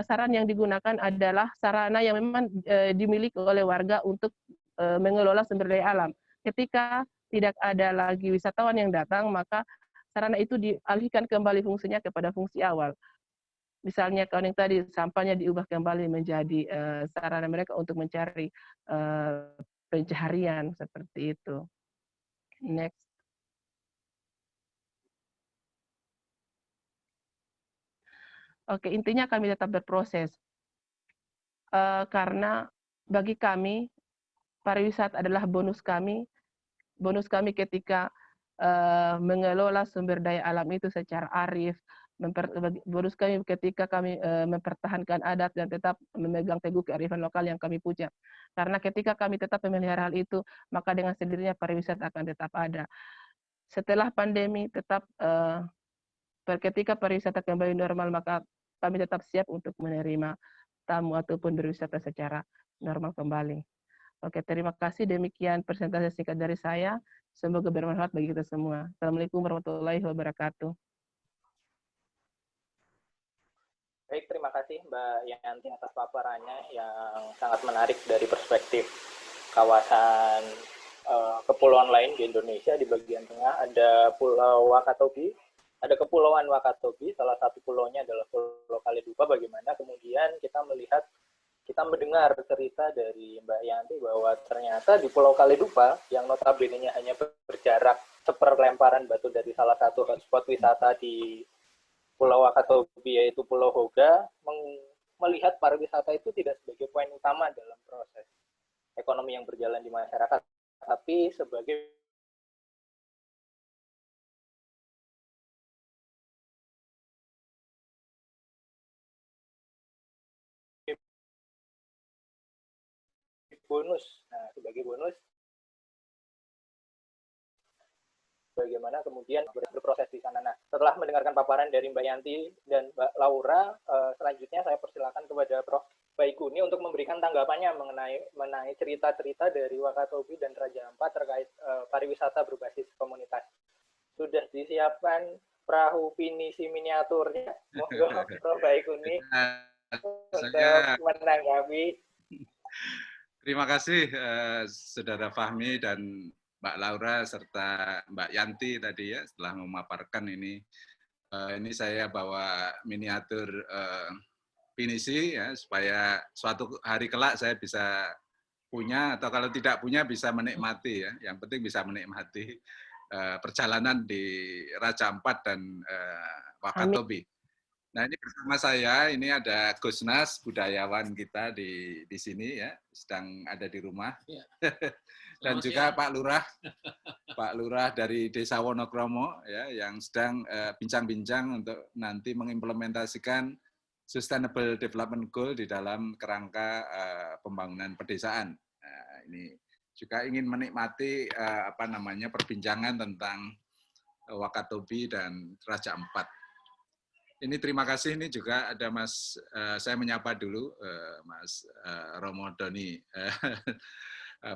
sarana yang digunakan adalah sarana yang memang dimiliki oleh warga untuk mengelola sumber daya alam. Ketika tidak ada lagi wisatawan yang datang, maka sarana itu dialihkan kembali fungsinya kepada fungsi awal. Misalnya kalau yang tadi sampahnya diubah kembali menjadi sarana mereka untuk mencari pencaharian seperti itu. Next. Oke, intinya kami tetap berproses karena bagi kami pariwisata adalah bonus kami ketika mengelola sumber daya alam itu secara arif, bonus kami ketika kami mempertahankan adat dan tetap memegang teguh kearifan lokal yang kami punya. Karena ketika kami tetap memelihara hal itu, maka dengan sendirinya pariwisata akan tetap ada. Setelah pandemi, ketika pariwisata kembali normal, maka kami tetap siap untuk menerima tamu ataupun berwisata secara normal kembali. Oke, terima kasih. Demikian presentasi singkat dari saya. Semoga bermanfaat bagi kita semua. Assalamualaikum warahmatullahi wabarakatuh. Baik, terima kasih Mbak Yanti atas paparannya yang sangat menarik dari perspektif kawasan kepulauan lain di Indonesia. Di bagian tengah ada Pulau Wakatobi, ada Kepulauan Wakatobi, salah satu pulaunya adalah Pulau Kaledupa. Bagaimana kemudian kita mendengar cerita dari Mbak Yanti bahwa ternyata di Pulau Kaledupa yang notabene hanya berjarak seperlemparan batu dari salah satu hotspot wisata di Pulau Wakatobi, yaitu Pulau Hoga, melihat pariwisata itu tidak sebagai poin utama dalam proses ekonomi yang berjalan di masyarakat, tapi sebagai bonus. Nah, sebagai bonus, bagaimana kemudian berproses di sana. Nah, setelah mendengarkan paparan dari Mbak Yanti dan Mbak Laura, selanjutnya saya persilakan kepada Prof. Baikuni untuk memberikan tanggapannya mengenai cerita-cerita dari Wakatobi dan Raja Ampat terkait pariwisata berbasis komunitas. Sudah disiapkan perahu pinisi miniaturnya. Monggo Prof. Baikuni untuk menanggapi. Terima kasih Saudara Fahmi dan Mbak Laura serta Mbak Yanti tadi ya, setelah memaparkan ini Ini saya bawa miniatur pinisi ya, supaya suatu hari kelak saya bisa punya, atau kalau tidak punya bisa menikmati ya. Yang penting bisa menikmati perjalanan di Raja Ampat dan Wakatobi. Nah, ini bersama saya, ini ada Gusnas, budayawan kita di sini ya, sedang ada di rumah. Ya. Dan juga Pak Lurah dari Desa Wonokromo ya, yang sedang bincang-bincang untuk nanti mengimplementasikan Sustainable Development Goal di dalam kerangka pembangunan pedesaan. Nah, ini juga ingin menikmati perbincangan tentang Wakatobi dan Raja Ampat. Ini terima kasih, ini juga ada Mas, saya menyapa dulu Mas Romo Doni,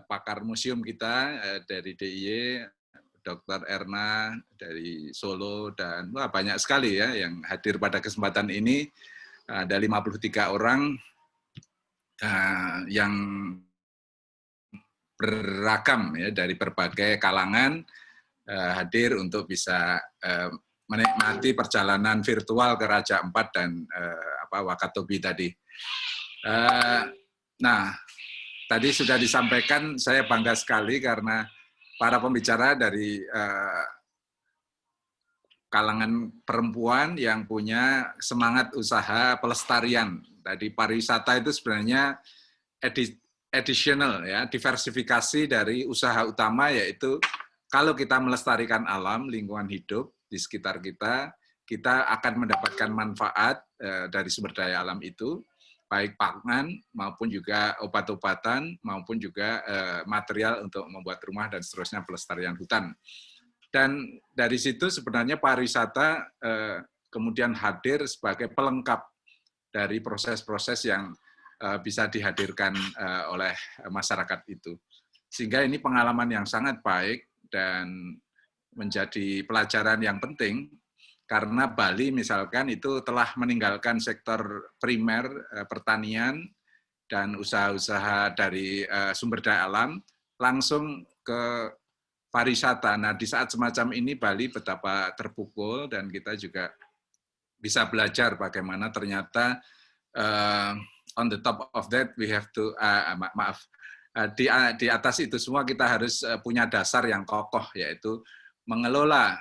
pakar museum kita dari DIY, Dr. Erna dari Solo, dan banyak sekali ya yang hadir pada kesempatan ini. Ada 53 orang yang beragam ya, dari berbagai kalangan hadir untuk bisa menikmati perjalanan virtual ke Raja Ampat dan Wakatobi tadi. Nah, tadi sudah disampaikan, saya bangga sekali karena para pembicara dari kalangan perempuan yang punya semangat usaha pelestarian. Tadi pariwisata itu sebenarnya additional ya, diversifikasi dari usaha utama, yaitu kalau kita melestarikan alam, lingkungan hidup di sekitar kita, kita akan mendapatkan manfaat dari sumber daya alam itu, baik pangan maupun juga obat-obatan maupun juga material untuk membuat rumah dan seterusnya, pelestarian hutan. Dan dari situ sebenarnya pariwisata kemudian hadir sebagai pelengkap dari proses-proses yang bisa dihadirkan oleh masyarakat itu. Sehingga ini pengalaman yang sangat baik dan menjadi pelajaran yang penting, karena Bali misalkan itu telah meninggalkan sektor primer pertanian dan usaha-usaha dari sumber daya alam langsung ke pariwisata. Nah, di saat semacam ini Bali betapa terpukul, dan kita juga bisa belajar bagaimana ternyata on the top of that we have to di atas itu semua kita harus punya dasar yang kokoh, yaitu mengelola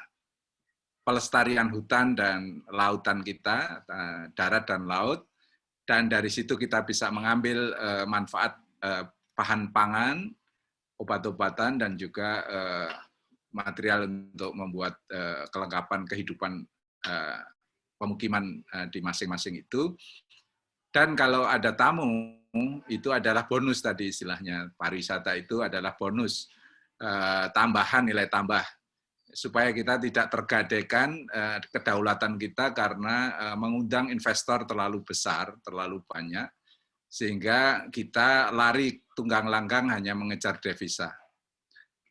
pelestarian hutan dan lautan kita, darat dan laut, dan dari situ kita bisa mengambil manfaat bahan pangan, obat-obatan, dan juga material untuk membuat kelengkapan kehidupan pemukiman di masing-masing itu. Dan kalau ada tamu, itu adalah bonus tadi istilahnya. Pariwisata itu adalah bonus, tambahan, nilai tambah, supaya kita tidak tergadaikan kedaulatan kita karena mengundang investor terlalu besar, terlalu banyak, sehingga kita lari tunggang langgang hanya mengejar devisa.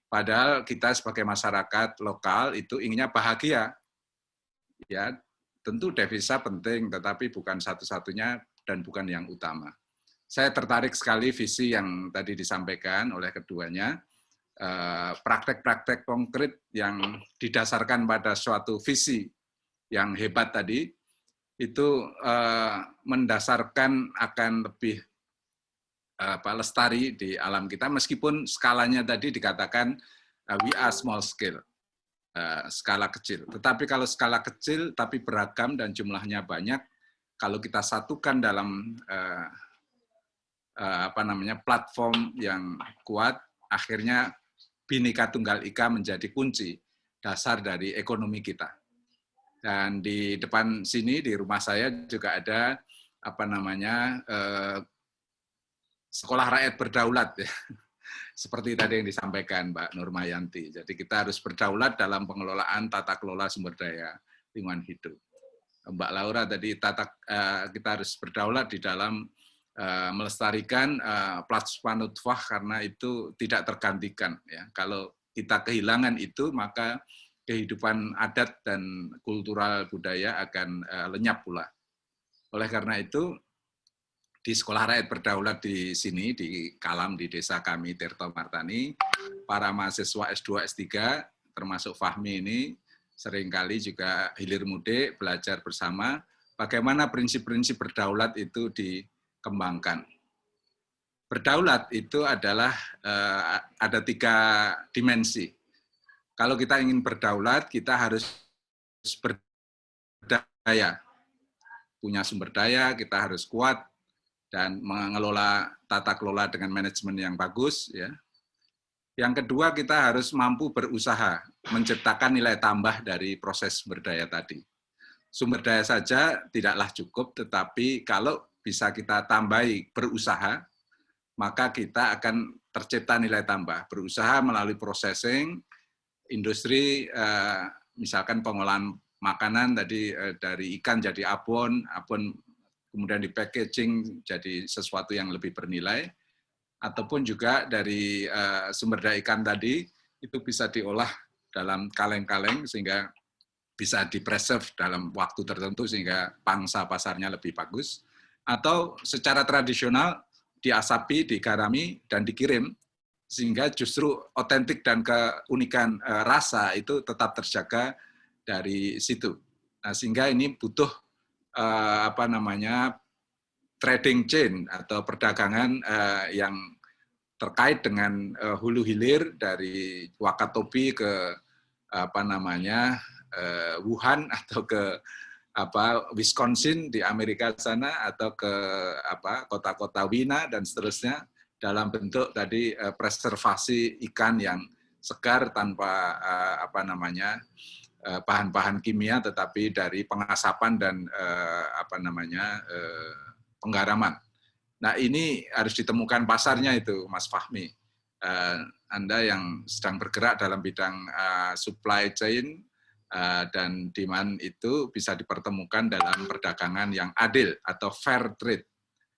Padahal kita sebagai masyarakat lokal itu inginnya bahagia. Ya, tentu devisa penting, tetapi bukan satu-satunya dan bukan yang utama. Saya tertarik sekali visi yang tadi disampaikan oleh keduanya, praktek-praktek konkret yang didasarkan pada suatu visi yang hebat tadi, itu mendasarkan akan lebih lestari di alam kita, meskipun skalanya tadi dikatakan we are small scale, skala kecil. Tetapi kalau skala kecil tapi beragam dan jumlahnya banyak, kalau kita satukan dalam platform yang kuat, akhirnya Bhinneka Tunggal Ika menjadi kunci dasar dari ekonomi kita. Dan di depan sini di rumah saya juga ada sekolah rakyat berdaulat ya. Seperti tadi yang disampaikan Mbak Nurmayanti. Jadi kita harus berdaulat dalam pengelolaan tata kelola sumber daya lingkungan hidup. Mbak Laura tadi kita harus berdaulat di dalam melestarikan plasma nutfah, karena itu tidak tergantikan ya. Kalau kita kehilangan itu, maka kehidupan adat dan kultural budaya akan lenyap pula. Oleh karena itu, di Sekolah Rakyat Berdaulat di sini, di Kalam, di desa kami, Tirto Martani, para mahasiswa S2, S3, termasuk Fahmi ini, seringkali juga hilir mudik, belajar bersama, bagaimana prinsip-prinsip berdaulat itu dikembangkan. Berdaulat itu adalah ada 3 dimensi. Kalau kita ingin berdaulat, kita harus berdaya. Punya sumber daya, kita harus kuat, dan mengelola tata kelola dengan manajemen yang bagus. Ya. Yang kedua, kita harus mampu berusaha, menciptakan nilai tambah dari proses sumber daya tadi. Sumber daya saja tidaklah cukup, tetapi kalau bisa kita tambahi berusaha, maka kita akan tercipta nilai tambah. Berusaha melalui processing, industri, misalkan pengolahan makanan tadi dari ikan jadi abon kemudian di packaging jadi sesuatu yang lebih bernilai, ataupun juga dari sumber daya ikan tadi itu bisa diolah dalam kaleng-kaleng sehingga bisa di-preserve dalam waktu tertentu sehingga pangsa pasarnya lebih bagus, atau secara tradisional diasapi, digarami, dan dikirim, sehingga justru otentik dan keunikan rasa itu tetap terjaga dari situ. Nah, sehingga ini butuh trading chain atau perdagangan yang terkait dengan hulu hilir dari Wakatobi ke Wuhan atau ke Wisconsin di Amerika sana, atau ke kota-kota Wina dan seterusnya, dalam bentuk tadi preservasi ikan yang segar tanpa bahan-bahan kimia, tetapi dari pengasapan dan penggaraman. Nah, ini harus ditemukan pasarnya itu, Mas Fahmi. Anda yang sedang bergerak dalam bidang supply chain dan demand itu bisa dipertemukan dalam perdagangan yang adil atau fair trade.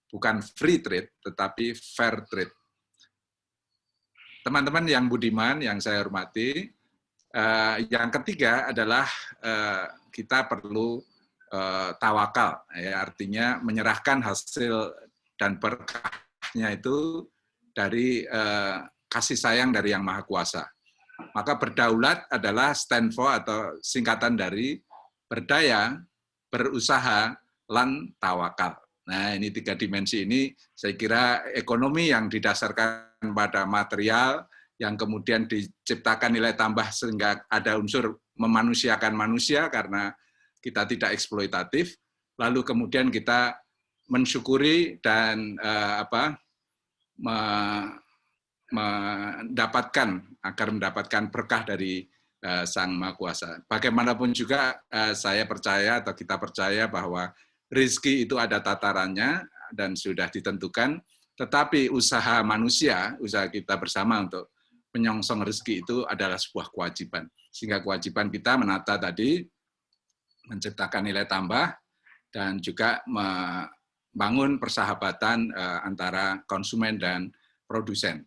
Bukan free trade, tetapi fair trade. Teman-teman yang budiman, yang saya hormati, yang ketiga adalah kita perlu tawakal, ya, artinya menyerahkan hasil dan berkahnya itu dari kasih sayang dari Yang Maha Kuasa. Maka berdaulat adalah stand for atau singkatan dari berdaya, berusaha, lan tawakal. Nah, ini 3 dimensi ini saya kira ekonomi yang didasarkan pada material, yang kemudian diciptakan nilai tambah sehingga ada unsur memanusiakan manusia karena kita tidak eksploitatif, lalu kemudian kita mensyukuri dan mendapatkan berkah dari Sang Maha Kuasa. Bagaimanapun juga saya percaya atau kita percaya bahwa rezeki itu ada tatarannya dan sudah ditentukan, tetapi usaha manusia, usaha kita bersama untuk menyongsong rezeki itu adalah sebuah kewajiban. Sehingga kewajiban kita menata tadi, menciptakan nilai tambah, dan juga membangun persahabatan antara konsumen dan produsen.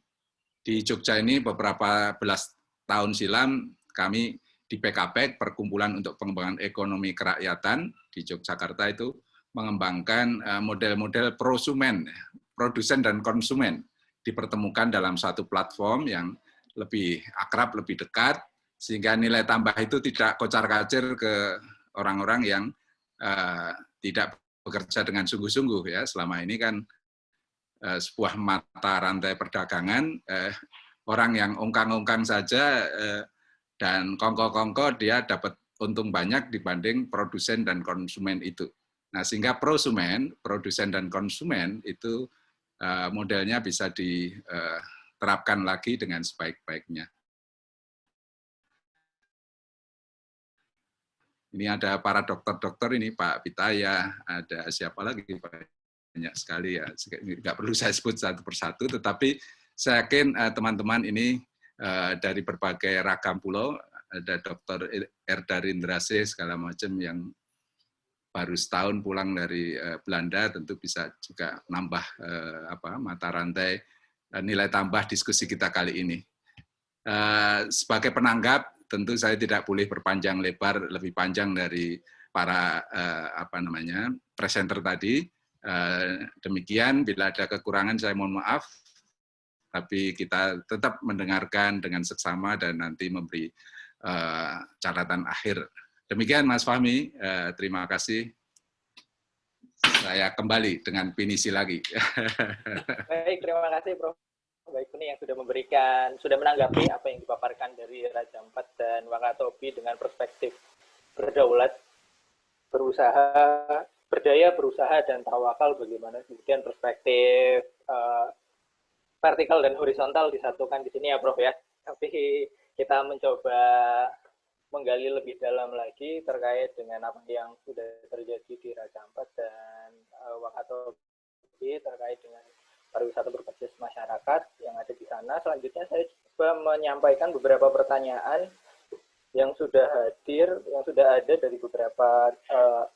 Di Jogja ini beberapa belas tahun silam kami di PKPEK, Perkumpulan untuk Pengembangan Ekonomi Kerakyatan di Yogyakarta itu mengembangkan model-model prosumen, produsen dan konsumen dipertemukan dalam satu platform yang lebih akrab, lebih dekat, sehingga nilai tambah itu tidak kocar-kacir ke orang-orang yang tidak bekerja dengan sungguh-sungguh. Ya, selama ini kan sebuah mata rantai perdagangan, orang yang ongkang-ongkang saja dan kongko-kongko dia dapat untung banyak dibanding produsen dan konsumen itu. Nah, sehingga prosumen, produsen dan konsumen itu modelnya bisa diterapkan lagi dengan sebaik-baiknya. Ini ada para dokter-dokter ini, Pak Pitaya, ada siapa lagi, banyak sekali ya, nggak perlu saya sebut satu persatu, tetapi saya yakin teman-teman ini dari berbagai ragam pulau, ada Dr. Erdarindrase segala macam yang baru setahun pulang dari Belanda, tentu bisa juga nambah mata rantai nilai tambah diskusi kita kali ini. Sebagai penanggap, tentu saya tidak boleh berpanjang lebar lebih panjang dari para presenter tadi. Demikian, bila ada kekurangan saya mohon maaf, tapi kita tetap mendengarkan dengan seksama dan nanti memberi catatan akhir. Demikian Mas Fahmi, terima kasih. Saya kembali dengan pinisi lagi. Baik, terima kasih Prof. Baik ini yang sudah menanggapi apa yang dipaparkan dari Raja Ampat dan Wakatobi dengan perspektif berdaulat, berdaya, berusaha, dan tawakal, bagaimana kemudian perspektif vertikal dan horizontal disatukan di sini ya Prof ya. Tapi kita mencoba menggali lebih dalam lagi terkait dengan apa yang sudah terjadi di Raja Ampat dan Wakatobi terkait dengan pariwisata berbasis masyarakat yang ada di sana. Selanjutnya saya coba menyampaikan beberapa pertanyaan yang sudah hadir, yang sudah ada dari beberapa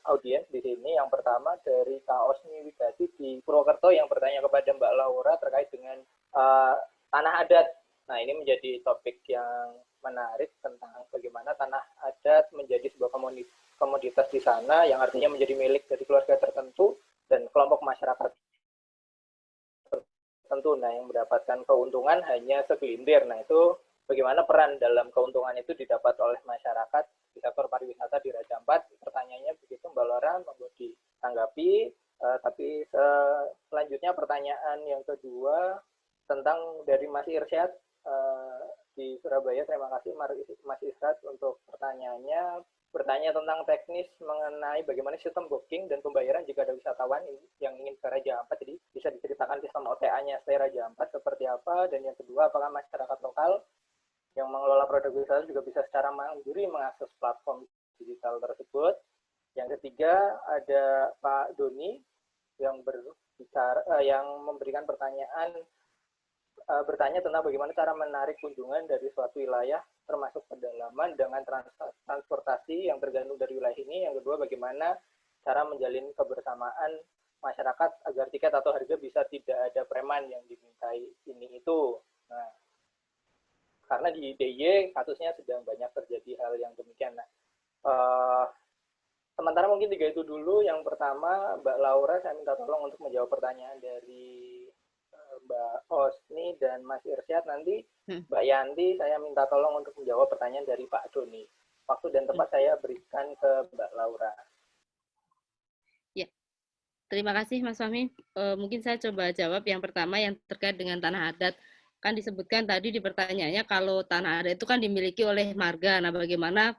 audiens di sini. Yang pertama dari Kak Osni Widati di Purwokerto yang bertanya kepada Mbak Laura terkait dengan tanah adat. Nah, ini menjadi topik yang menarik tentang bagaimana tanah adat menjadi sebuah komoditas di sana yang artinya menjadi milik dari keluarga tertentu dan kelompok masyarakat tertentu. Nah, yang mendapatkan keuntungan hanya segelintir. Nah, itu bagaimana peran dalam keuntungan itu didapat oleh masyarakat di sektor pariwisata di Raja Ampat? Pertanyaannya begitu, Mbak Laura, monggo ditanggapi. Tapi selanjutnya pertanyaan yang kedua tentang dari Mas Irsyad di Surabaya. Terima kasih Mas Irsyad untuk pertanyaannya. Bertanya tentang teknis mengenai bagaimana sistem booking dan pembayaran jika ada wisatawan yang ingin ke Raja Ampat. Jadi bisa diceritakan sistem OTA-nya stay Raja Ampat seperti apa. Dan yang kedua, apakah masyarakat lokal yang mengelola produk wisata juga bisa secara mandiri mengakses platform digital tersebut. Yang ketiga, ada Pak Doni yang yang memberikan bertanya tentang bagaimana cara menarik kunjungan dari suatu wilayah termasuk pedalaman dengan transportasi yang tergantung dari wilayah ini. Yang kedua, bagaimana cara menjalin kebersamaan masyarakat agar tiket atau harga bisa tidak ada preman yang dimintai ini itu. Nah, karena di DIY kasusnya sedang banyak terjadi hal yang demikian. Nah, sementara mungkin 3 itu dulu. Yang pertama, Mbak Laura, saya minta tolong untuk menjawab pertanyaan dari Mbak Osni dan Mas Irsyad. Nanti Mbak Yanti, saya minta tolong untuk menjawab pertanyaan dari Pak Doni. Waktu dan tempat saya berikan ke Mbak Laura. Ya, terima kasih Mas Fahmi. Mungkin saya coba jawab yang pertama yang terkait dengan tanah adat. Kan disebutkan tadi di pertanyaannya kalau tanah adat itu kan dimiliki oleh marga. Nah, bagaimana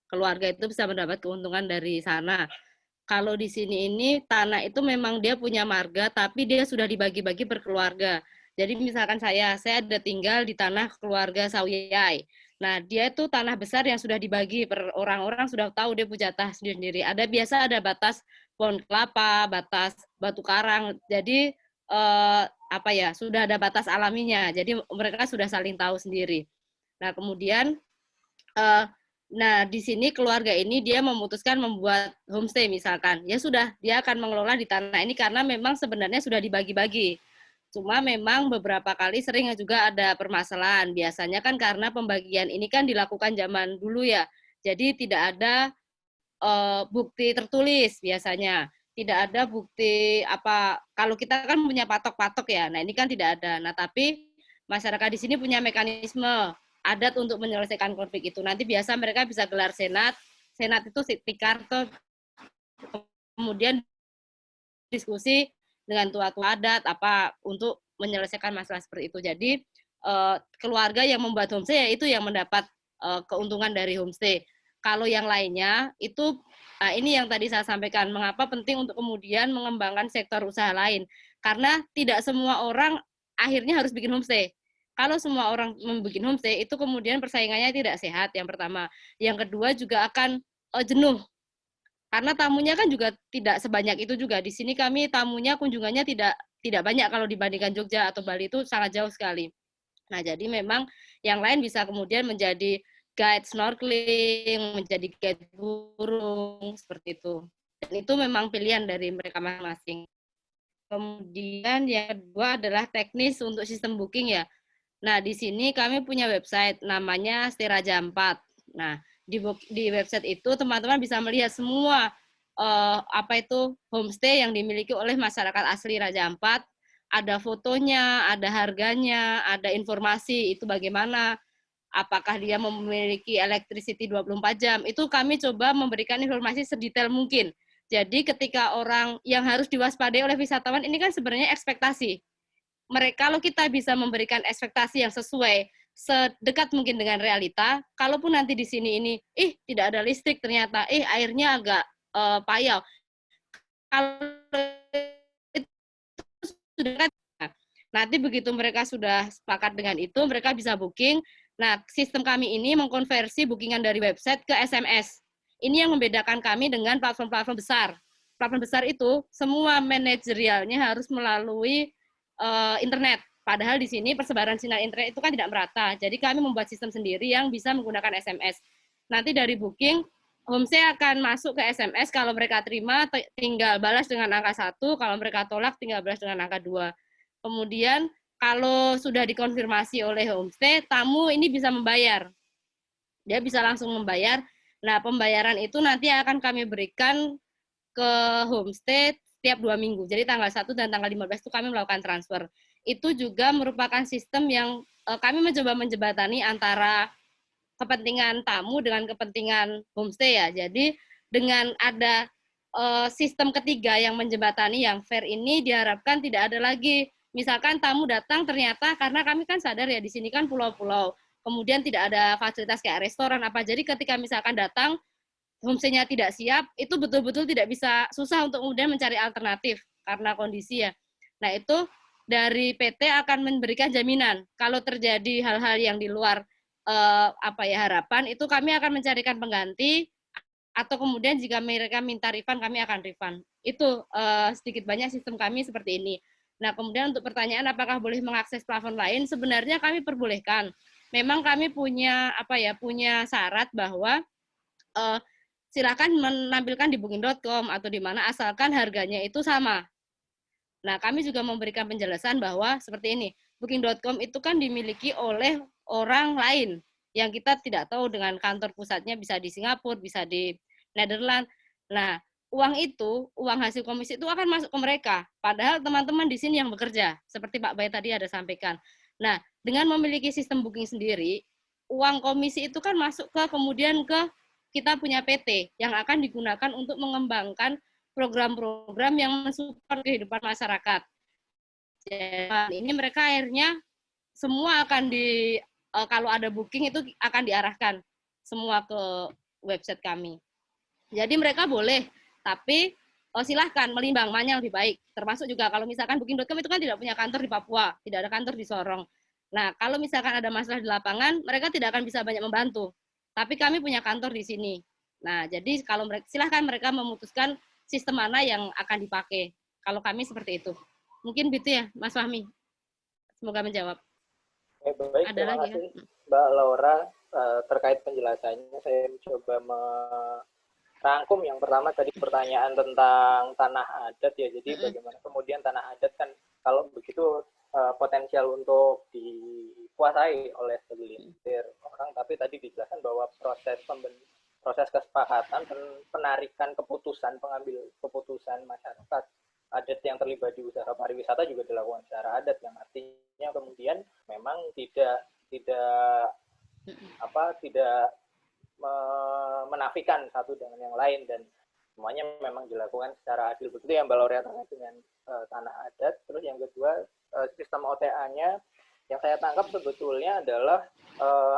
keluarga itu bisa mendapat keuntungan dari sana? Kalau di sini ini tanah itu memang dia punya marga, tapi dia sudah dibagi-bagi per keluarga. Jadi misalkan saya ada tinggal di tanah keluarga Sawyai. Nah, dia itu tanah besar yang sudah dibagi per orang-orang sudah tahu dia punya jatah sendiri-sendiri. Ada batas pohon kelapa, batas batu karang. Jadi sudah ada batas alaminya. Jadi mereka sudah saling tahu sendiri. Nah, kemudian nah, di sini keluarga ini dia memutuskan membuat homestay misalkan. Ya sudah, dia akan mengelola di tanah ini karena memang sebenarnya sudah dibagi-bagi. Cuma memang beberapa kali sering juga ada permasalahan. Biasanya kan karena pembagian ini kan dilakukan zaman dulu ya. Jadi tidak ada bukti tertulis biasanya. Tidak ada bukti kalau kita kan punya patok-patok ya. Nah, ini kan tidak ada. Nah, tapi masyarakat di sini punya mekanisme adat untuk menyelesaikan konflik itu. Nanti biasa mereka bisa gelar senat itu tikar kemudian diskusi dengan tua-tua adat untuk menyelesaikan masalah seperti itu. Jadi keluarga yang membuat homestay itu yang mendapat keuntungan dari homestay. Kalau yang lainnya itu ini yang tadi saya sampaikan, mengapa penting untuk kemudian mengembangkan sektor usaha lain. Karena tidak semua orang akhirnya harus bikin homestay. Kalau semua orang membuat homestay, itu kemudian persaingannya tidak sehat, yang pertama. Yang kedua juga akan jenuh. Karena tamunya kan juga tidak sebanyak itu juga. Di sini kami tamunya kunjungannya tidak banyak kalau dibandingkan Jogja atau Bali itu sangat jauh sekali. Nah, jadi memang yang lain bisa kemudian menjadi guide snorkeling, menjadi guide burung, seperti itu. Dan itu memang pilihan dari mereka masing-masing. Kemudian yang kedua adalah teknis untuk sistem booking ya. Nah, di sini kami punya website namanya Stay Raja Ampat. Nah, di website itu teman-teman bisa melihat semua homestay yang dimiliki oleh masyarakat asli Raja Ampat. Ada fotonya, ada harganya, ada informasi itu bagaimana, apakah dia memiliki electricity 24 jam, itu kami coba memberikan informasi sedetail mungkin. Jadi ketika orang yang harus diwaspadai oleh wisatawan ini kan sebenarnya ekspektasi. Mereka, kalau kita bisa memberikan ekspektasi yang sesuai, sedekat mungkin dengan realita, kalaupun nanti di sini ini, tidak ada listrik ternyata, airnya agak payau. Kalau itu sudah kan, nanti begitu mereka sudah sepakat dengan itu, mereka bisa booking. Nah, sistem kami ini mengkonversi bookingan dari website ke SMS. Ini yang membedakan kami dengan platform-platform besar. Platform besar itu semua manajerialnya harus melalui internet. Padahal di sini persebaran sinyal internet itu kan tidak merata. Jadi kami membuat sistem sendiri yang bisa menggunakan SMS. Nanti dari booking, homestay akan masuk ke SMS. Kalau mereka terima, tinggal balas dengan angka 1. Kalau mereka tolak, tinggal balas dengan angka 2. Kemudian kalau sudah dikonfirmasi oleh homestay, tamu ini bisa membayar. Dia bisa langsung membayar. Nah, pembayaran itu nanti akan kami berikan ke homestay setiap 2 minggu. Jadi tanggal 1 dan tanggal 15 itu kami melakukan transfer. Itu juga merupakan sistem yang kami mencoba menjembatani antara kepentingan tamu dengan kepentingan homestay ya. Jadi dengan ada sistem ketiga yang menjembatani yang fair ini diharapkan tidak ada lagi. Misalkan tamu datang ternyata karena kami kan sadar ya di sini kan pulau-pulau. Kemudian tidak ada fasilitas kayak restoran apa. Jadi ketika misalkan datang homestay-nya tidak siap, itu betul-betul tidak bisa, susah untuk kemudian mencari alternatif karena kondisi ya. Nah itu dari PT akan memberikan jaminan kalau terjadi hal-hal yang di luar harapan, itu kami akan mencarikan pengganti atau kemudian jika mereka minta refund, kami akan refund. Itu sedikit banyak sistem kami seperti ini. Nah kemudian untuk pertanyaan apakah boleh mengakses plafon lain, sebenarnya kami perbolehkan. Memang kami punya punya syarat bahwa silakan menampilkan di booking.com atau di mana asalkan harganya itu sama. Nah, kami juga memberikan penjelasan bahwa seperti ini, booking.com itu kan dimiliki oleh orang lain yang kita tidak tahu, dengan kantor pusatnya bisa di Singapura, bisa di Netherlands. Nah, uang hasil komisi itu akan masuk ke mereka. Padahal teman-teman di sini yang bekerja, seperti Pak Bay tadi ada sampaikan. Nah, dengan memiliki sistem booking sendiri, uang komisi itu kan masuk kemudian ke kita punya PT yang akan digunakan untuk mengembangkan program-program yang mensupport kehidupan masyarakat. Jadi ini mereka akhirnya semua akan kalau ada booking itu akan diarahkan semua ke website kami. Jadi mereka boleh, tapi silahkan melimbang mana yang lebih baik. Termasuk juga kalau misalkan booking.com itu kan tidak punya kantor di Papua, tidak ada kantor di Sorong. Nah, kalau misalkan ada masalah di lapangan, mereka tidak akan bisa banyak membantu. Tapi kami punya kantor di sini. Nah, jadi kalau silahkan mereka memutuskan sistem mana yang akan dipakai. Kalau kami seperti itu. Mungkin gitu ya, Mas Fahmi. Semoga menjawab. Baik, ada terima lagi kasih ya? Mbak Laura terkait penjelasannya. Saya mencoba merangkum yang pertama tadi pertanyaan tentang tanah adat ya. Jadi bagaimana kemudian tanah adat kan kalau begitu potensial untuk dikuasai oleh segelintir orang, tapi tadi dijelaskan bahwa proses kesepakatan penarikan keputusan, pengambil keputusan masyarakat adat yang terlibat di usaha pariwisata juga dilakukan secara adat, yang artinya kemudian memang tidak menafikan satu dengan yang lain dan semuanya memang dilakukan secara adil. Begitu yang Mbak Laura terkait dengan tanah adat. Terus yang kedua, sistem OTA-nya yang saya tangkap sebetulnya adalah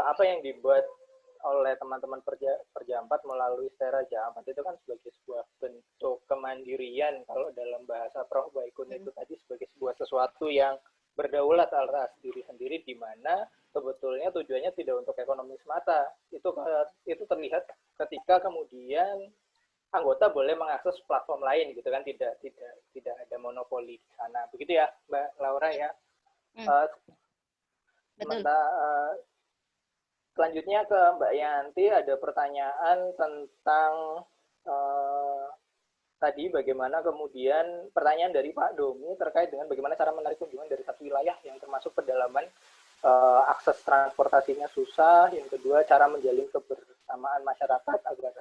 apa yang dibuat oleh teman-teman Perja4 melalui Stay Raja Ampat itu kan sebagai sebuah bentuk kemandirian. Kalau dalam bahasa Prof. Baikun itu tadi sebagai sebuah sesuatu yang berdaulat atas diri sendiri, di mana sebetulnya tujuannya tidak untuk ekonomi semata. Itu terlihat ketika kemudian anggota boleh mengakses platform lain gitu kan, tidak ada monopoli di sana. Begitu ya Mbak Laura ya. Selanjutnya ke Mbak Yanti, ada pertanyaan tentang tadi bagaimana kemudian pertanyaan dari Pak Domi terkait dengan bagaimana cara menarik kunjungan dari satu wilayah yang termasuk pedalaman, akses transportasinya susah. Yang kedua, cara menjalin kebersamaan masyarakat agar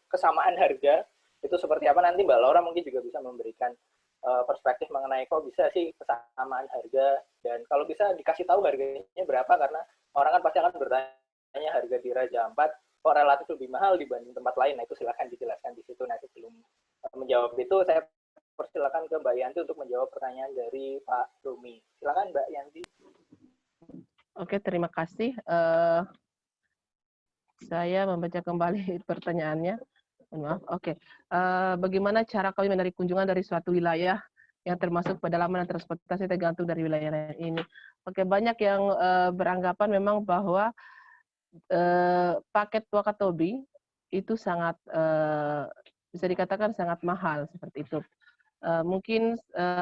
kesamaan harga itu seperti apa. Nanti Mbak Laura mungkin juga bisa memberikan perspektif mengenai kok bisa sih kesamaan harga, dan kalau bisa dikasih tahu harganya berapa, karena orang kan pasti akan bertanya harga di Raja Ampat kok relatif lebih mahal dibanding tempat lain. Nah, itu silakan dijelaskan di situ. Nah, sebelum menjawab itu, saya persilakan ke Mbak Yanti untuk menjawab pertanyaan dari Pak Romi. Silakan Mbak Yanti. Oke, terima kasih. Saya membaca kembali pertanyaannya. Maaf. Oke. Bagaimana cara kami menarik kunjungan dari suatu wilayah yang termasuk pedalaman dan transportasi tergantung dari wilayah ini? Oke, banyak yang beranggapan memang bahwa paket Wakatobi itu sangat bisa dikatakan sangat mahal seperti itu. Mungkin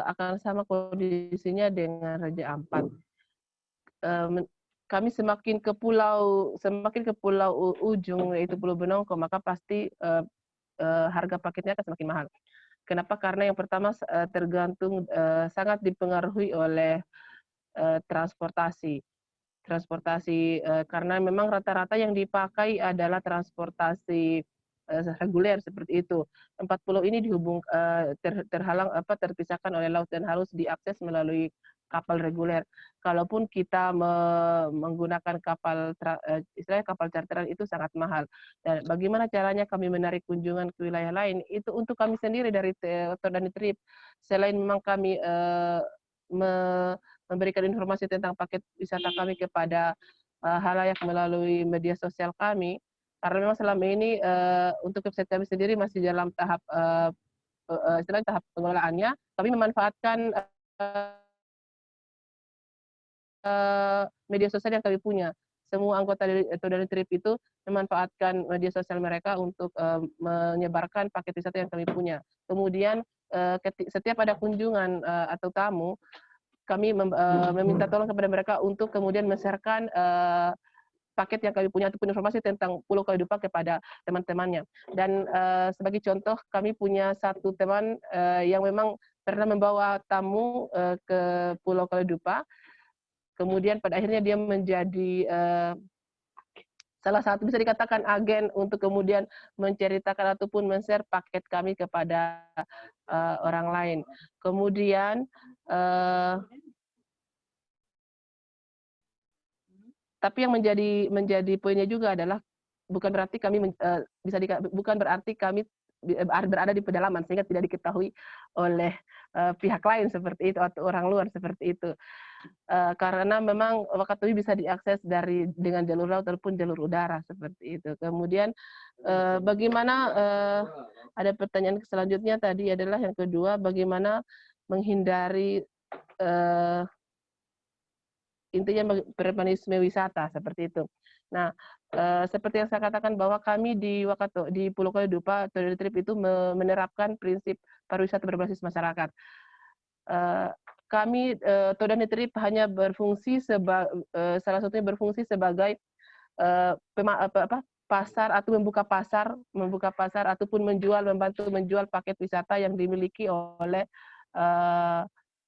akan sama kondisinya dengan Raja Ampat. Kami semakin ke pulau ujung yaitu Pulau Benongko, maka pasti harga paketnya akan semakin mahal. Kenapa? Karena yang pertama tergantung sangat dipengaruhi oleh transportasi karena memang rata-rata yang dipakai adalah transportasi reguler seperti itu. 4 pulau ini terpisahkan oleh laut dan harus diakses melalui kapal reguler. Kalaupun kita menggunakan istilahnya kapal charteran itu sangat mahal. Dan bagaimana caranya kami menarik kunjungan ke wilayah lain? Itu untuk kami sendiri dari Todani Trip. Selain memang kami memberikan informasi tentang paket wisata kami kepada halayak melalui media sosial kami, karena memang selama ini untuk website kami sendiri masih dalam tahap istilahnya tahap pengelolaannya. Kami memanfaatkan media sosial yang kami punya. Semua anggota dari Trip itu memanfaatkan media sosial mereka untuk menyebarkan paket wisata yang kami punya. Kemudian setiap ada kunjungan atau tamu, kami meminta tolong kepada mereka untuk kemudian men-sharekan paket yang kami punya ataupun informasi tentang Pulau Kaledupa kepada teman-temannya. Dan sebagai contoh, kami punya satu teman yang memang pernah membawa tamu ke Pulau Kaledupa. Kemudian pada akhirnya dia menjadi salah satu bisa dikatakan agen untuk kemudian menceritakan ataupun men-share paket kami kepada orang lain. Kemudian tapi yang menjadi poinnya juga adalah bukan berarti kami bukan berarti kami berada di pedalaman sehingga tidak diketahui oleh pihak lain seperti itu atau orang luar seperti itu. Karena memang Wakatobi bisa diakses dengan jalur laut ataupun jalur udara seperti itu. Kemudian bagaimana ada pertanyaan selanjutnya tadi adalah yang kedua, bagaimana menghindari intinya premanisme wisata seperti itu. Nah, seperti yang saya katakan bahwa kami di Pulau Kaledupa Todani Trip itu menerapkan prinsip pariwisata berbasis masyarakat. Kami Todani Trip hanya berfungsi salah satunya berfungsi sebagai pasar atau membuka pasar ataupun membantu menjual paket wisata yang dimiliki oleh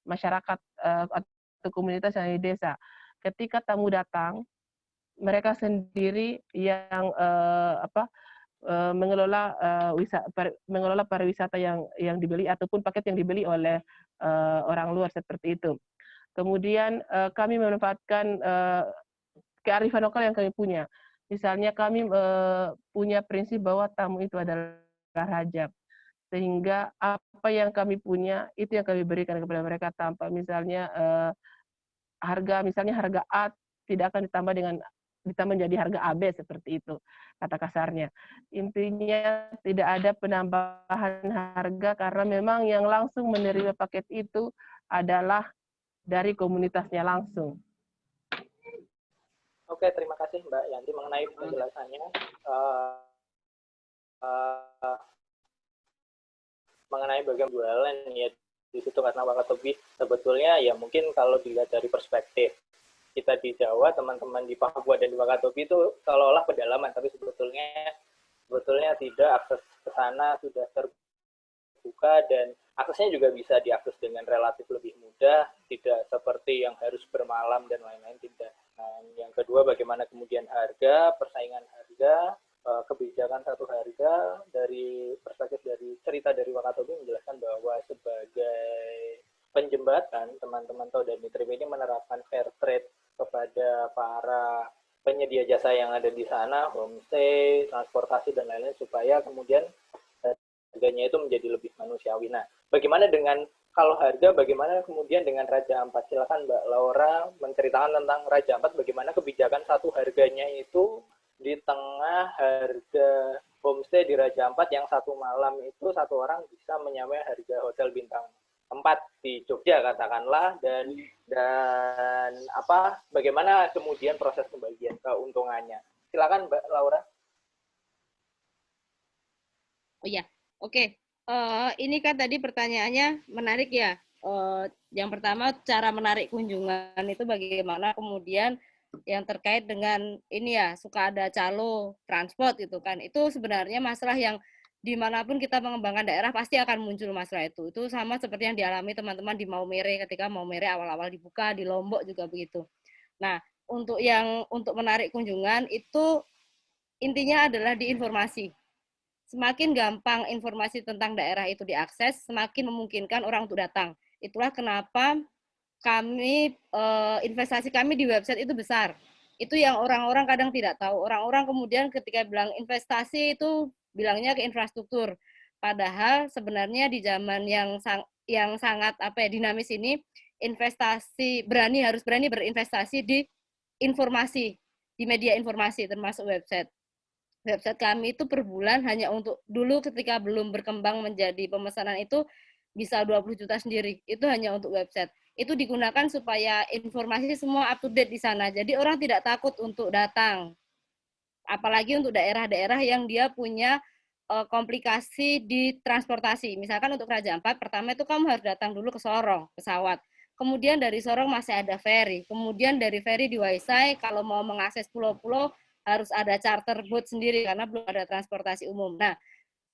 masyarakat atau komunitas yang di desa. Ketika tamu datang, mereka sendiri yang mengelola pariwisata yang dibeli ataupun paket yang dibeli oleh orang luar seperti itu. Kemudian kami memanfaatkan kearifan lokal yang kami punya. Misalnya kami punya prinsip bahwa tamu itu adalah raja. Sehingga apa yang kami punya itu yang kami berikan kepada mereka tanpa misalnya harga A tidak akan ditambah menjadi harga AB seperti itu kata kasarnya. Intinya tidak ada penambahan harga karena memang yang langsung menerima paket itu adalah dari komunitasnya langsung. Oke, terima kasih Mbak Yanti mengenai penjelasannya. Mengenai bagaimana jualan ya di situ, karena Wakatobi sebetulnya ya mungkin kalau dilihat dari perspektif kita di Jawa, teman-teman di Papua dan di Wakatobi itu seolah-olah pedalaman, tapi sebetulnya tidak. Akses ke sana sudah terbuka dan aksesnya juga bisa diakses dengan relatif lebih mudah, tidak seperti yang harus bermalam dan lain-lain, tidak. Nah, yang kedua, bagaimana kemudian harga, persaingan harga, kebijakan satu harga dari perspektif dari cerita dari Wakatobi menjelaskan bahwa sebagai penjembatan teman-teman Todani Trip ini menerapkan fair trade kepada kepada para penyedia jasa yang ada di sana, homestay, transportasi, dan lain-lain, supaya kemudian harganya itu menjadi lebih manusiawi. Nah, bagaimana dengan kalau harga, bagaimana kemudian dengan Raja Ampat? Silakan Mbak Laura menceritakan tentang Raja Ampat, bagaimana kebijakan satu harganya itu di tengah harga homestay di Raja Ampat yang satu malam itu satu orang bisa menyamai harga hotel bintang 4 di Jogja katakanlah, dan apa bagaimana kemudian proses pembagian keuntungannya. Silakan Mbak Laura. Oh iya, oke. Ini kan tadi pertanyaannya menarik ya. Yang pertama cara menarik kunjungan itu bagaimana, kemudian yang terkait dengan ini ya, suka ada calo transport gitu kan. Itu sebenarnya masalah yang dimanapun kita mengembangkan daerah pasti akan muncul masalah itu. Itu sama seperti yang dialami teman-teman di Maumere ketika Maumere awal-awal dibuka, di Lombok juga begitu. Nah, untuk menarik kunjungan itu intinya adalah di informasi. Semakin gampang informasi tentang daerah itu diakses, semakin memungkinkan orang untuk datang. Itulah kenapa investasi kami di website itu besar. Itu yang orang-orang kadang tidak tahu. Orang-orang kemudian ketika bilang investasi itu bilangnya ke infrastruktur. Padahal sebenarnya di zaman yang sangat dinamis ini, harus berani berinvestasi di informasi, di media informasi termasuk website. Website kami itu per bulan hanya untuk dulu ketika belum berkembang menjadi pemesanan itu bisa 20 juta sendiri. Itu hanya untuk website. Itu digunakan supaya informasi semua up to date di sana. Jadi orang tidak takut untuk datang. Apalagi untuk daerah-daerah yang dia punya komplikasi di transportasi. Misalkan untuk Raja Ampat, pertama itu kamu harus datang dulu ke Sorong, pesawat. Kemudian dari Sorong masih ada ferry. Kemudian dari ferry di Waisai, kalau mau mengakses pulau-pulau, harus ada charter boat sendiri karena belum ada transportasi umum. Nah,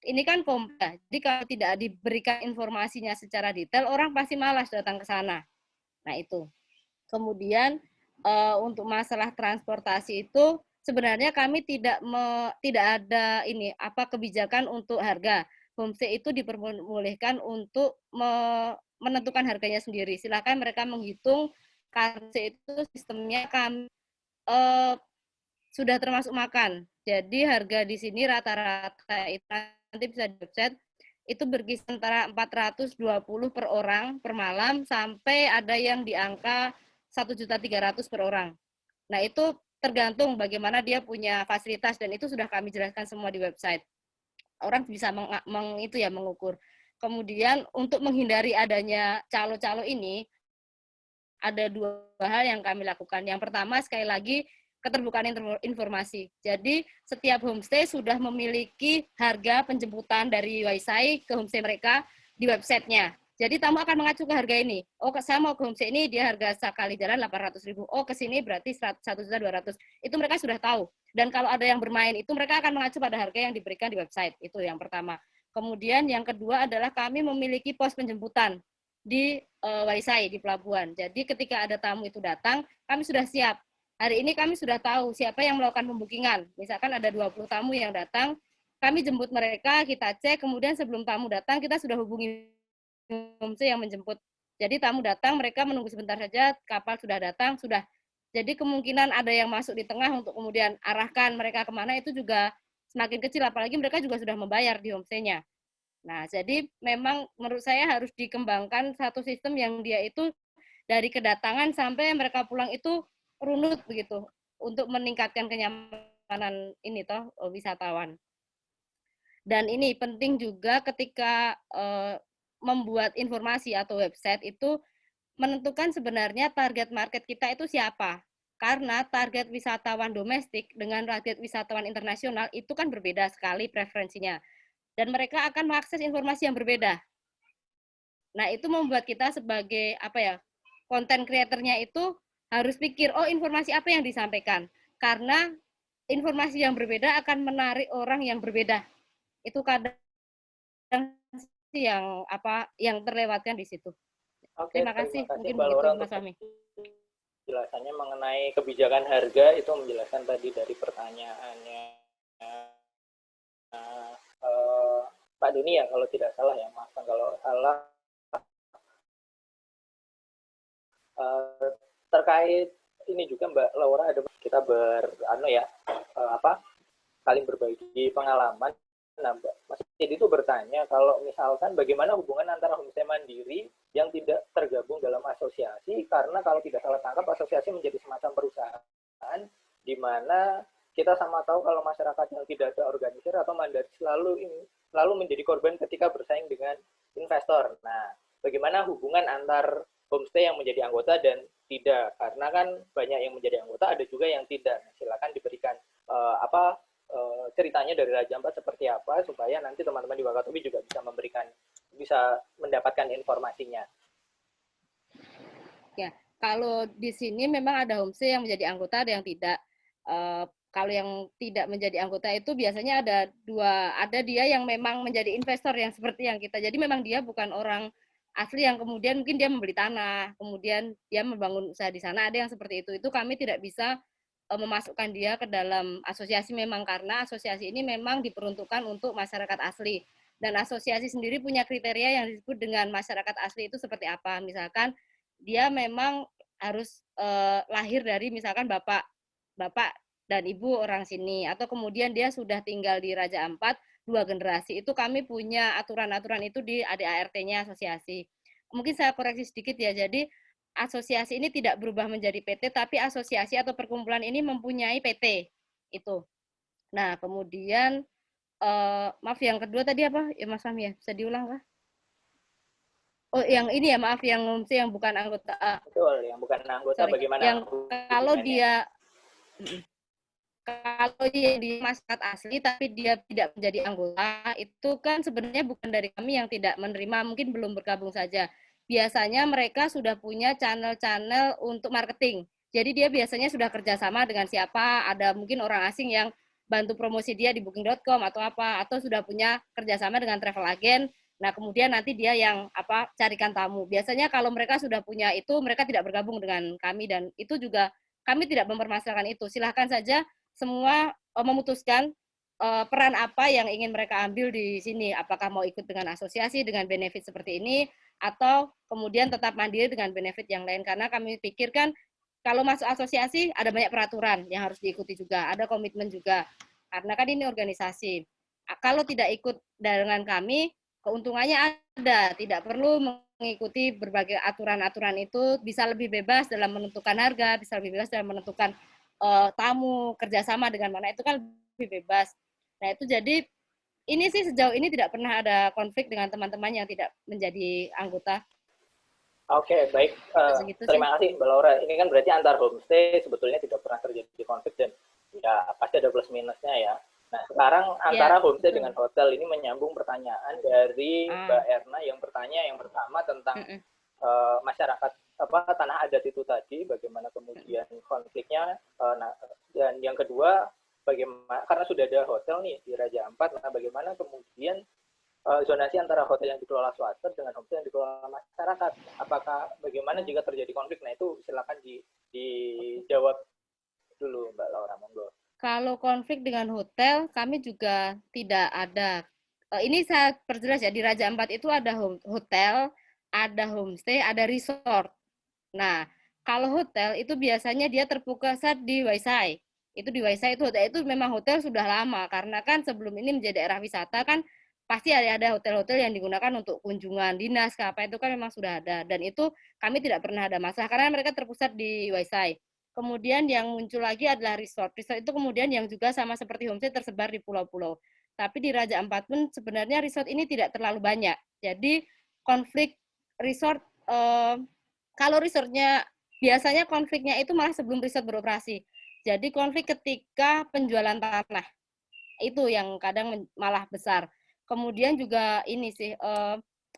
ini kan kompleks. Jadi kalau tidak diberikan informasinya secara detail, orang pasti malas datang ke sana. Nah, itu. Kemudian untuk masalah transportasi itu sebenarnya kami tidak ada kebijakan untuk harga. Homestay itu diperbolehkan untuk menentukan harganya sendiri. Silakan mereka menghitung, karena itu sistemnya kami sudah termasuk makan. Jadi harga di sini rata-rata itu nanti bisa di website itu berkisar antara 420 per orang per malam sampai ada yang di angka 1.300.000 per orang. Nah, itu tergantung bagaimana dia punya fasilitas dan itu sudah kami jelaskan semua di website. Orang bisa mengukur. Kemudian untuk menghindari adanya calo-calo ini ada dua hal yang kami lakukan. Yang pertama sekali lagi keterbukaan informasi. Jadi setiap homestay sudah memiliki harga penjemputan dari Waisai ke homestay mereka di websitenya. Jadi tamu akan mengacu ke harga ini. Oh, saya mau ke homestay ini, dia harga sekali jalan 800.000. Oh, ke sini berarti 1.200.000. Itu mereka sudah tahu. Dan kalau ada yang bermain, itu mereka akan mengacu pada harga yang diberikan di website. Itu yang pertama. Kemudian yang kedua adalah kami memiliki pos penjemputan di Waisai, di pelabuhan. Jadi ketika ada tamu itu datang, kami sudah siap. Hari ini kami sudah tahu siapa yang melakukan pembukingan. Misalkan ada 20 tamu yang datang, kami jemput mereka, kita cek, kemudian sebelum tamu datang, kita sudah hubungi homestay yang menjemput. Jadi tamu datang, mereka menunggu sebentar saja, kapal sudah datang, sudah. Jadi kemungkinan ada yang masuk di tengah untuk kemudian arahkan mereka kemana itu juga semakin kecil, apalagi mereka juga sudah membayar di homestay-nya. Nah, jadi memang menurut saya harus dikembangkan satu sistem yang dia itu dari kedatangan sampai mereka pulang itu runut begitu untuk meningkatkan kenyamanan ini wisatawan. Dan ini penting juga ketika membuat informasi atau website itu menentukan sebenarnya target market kita itu siapa. Karena target wisatawan domestik dengan target wisatawan internasional itu kan berbeda sekali preferensinya. Dan mereka akan mengakses informasi yang berbeda. Nah, itu membuat kita sebagai konten kreatornya itu harus pikir, oh informasi apa yang disampaikan. Karena informasi yang berbeda akan menarik orang yang berbeda. Itu kadang yang terlewatkan di situ. Oke, Terima kasih. Mungkin Mbak Laura Mas Fahmi. Penjelasannya mengenai kebijakan harga itu menjelaskan tadi dari pertanyaannya Pak Doni ya, kalau tidak salah ya, maafkan kalau salah. Terkait ini juga Mbak Laura ada kita saling berbagi pengalaman. Nah, Mas Edi itu bertanya kalau misalkan bagaimana hubungan antara homestay mandiri yang tidak tergabung dalam asosiasi, karena kalau tidak salah tangkap asosiasi menjadi semacam perusahaan di mana kita sama tahu kalau masyarakat yang tidak terorganisir atau mandat selalu menjadi korban ketika bersaing dengan investor. Nah, bagaimana hubungan antar homestay yang menjadi anggota dan tidak? Karena kan banyak yang menjadi anggota, ada juga yang tidak. Nah, silakan diberikan ceritanya dari Raja Ampat seperti apa supaya nanti teman-teman di Wakatobi juga bisa mendapatkan informasinya. Ya, kalau di sini memang ada homestay yang menjadi anggota, ada yang tidak. Kalau yang tidak menjadi anggota itu biasanya ada dia yang memang menjadi investor yang seperti yang kita. Jadi memang dia bukan orang asli yang kemudian mungkin dia membeli tanah, kemudian dia membangun usaha di sana, ada yang seperti itu. Itu kami tidak bisa memasukkan dia ke dalam asosiasi memang karena asosiasi ini memang diperuntukkan untuk masyarakat asli. Dan asosiasi sendiri punya kriteria yang disebut dengan masyarakat asli itu seperti apa. Misalkan dia memang harus lahir dari misalkan bapak dan ibu orang sini, atau kemudian dia sudah tinggal di Raja Ampat 2 generasi. Itu kami punya aturan-aturan itu di ADART-nya asosiasi. Mungkin saya koreksi sedikit ya, jadi asosiasi ini tidak berubah menjadi PT, tapi asosiasi atau perkumpulan ini mempunyai PT. Itu. Nah, kemudian, maaf yang kedua tadi apa? Ya Mas Fahmi ya, bisa diulang kah? Oh, yang ini ya, maaf, yang bukan anggota. Betul, yang bukan anggota sorry. Bagaimana? Yang kalau dia di masyarakat asli tapi dia tidak menjadi anggota, itu kan sebenarnya bukan dari kami yang tidak menerima, mungkin belum bergabung saja. Biasanya mereka sudah punya channel-channel untuk marketing. Jadi dia biasanya sudah kerjasama dengan siapa, ada mungkin orang asing yang bantu promosi dia di booking.com atau apa, atau sudah punya kerjasama dengan travel agent. Nah, kemudian nanti dia yang carikan tamu. Biasanya kalau mereka sudah punya itu, mereka tidak bergabung dengan kami, dan itu juga kami tidak mempermasalahkan itu. Silahkan saja semua memutuskan peran apa yang ingin mereka ambil di sini. Apakah mau ikut dengan asosiasi dengan benefit seperti ini, atau kemudian tetap mandiri dengan benefit yang lain. Karena kami pikirkan kalau masuk asosiasi ada banyak peraturan yang harus diikuti juga, ada komitmen juga. Karena kan ini organisasi. Kalau tidak ikut dengan kami, keuntungannya ada, tidak perlu mengikuti berbagai aturan-aturan itu, bisa lebih bebas dalam menentukan harga, bisa lebih bebas dalam menentukan tamu, kerjasama dengan mana, itu kan lebih bebas. Nah itu jadi, ini sih sejauh ini tidak pernah ada konflik dengan teman-teman yang tidak menjadi anggota. Oke, baik. Terima kasih Mbak Laura. Ini kan berarti antar homestay sebetulnya tidak pernah terjadi konflik dan ya pasti ada plus minusnya ya. Nah sekarang antara homestay dengan hotel ini menyambung pertanyaan dari Mbak Erna yang bertanya yang pertama tentang masyarakat tanah adat itu tadi, bagaimana kemudian konfliknya, dan yang kedua bagaimana karena sudah ada hotel nih di Raja Ampat, nah bagaimana kemudian zonasi antara hotel yang dikelola swasta dengan hotel yang dikelola masyarakat, apakah bagaimana jika terjadi konflik? Nah itu silakan dijawab dulu Mbak Laura, monggo. Kalau konflik dengan hotel kami juga tidak ada. Ini saya perjelas ya, di Raja Ampat itu ada hotel, ada homestay, ada resort. Nah, kalau hotel itu biasanya dia terpusat di Waisai. Itu di Waisai itu hotel itu memang hotel sudah lama karena kan sebelum ini menjadi daerah wisata kan pasti ada hotel-hotel yang digunakan untuk kunjungan dinas apa itu kan memang sudah ada, dan itu kami tidak pernah ada masalah karena mereka terpusat di Waisai. Kemudian yang muncul lagi adalah resort. Resort itu kemudian yang juga sama seperti homestay tersebar di pulau-pulau. Tapi di Raja Ampat pun sebenarnya resort ini tidak terlalu banyak. Jadi konflik resort kalau resortnya biasanya konfliknya itu malah sebelum resort beroperasi. Jadi konflik ketika penjualan tanah itu yang kadang malah besar. Kemudian juga ini sih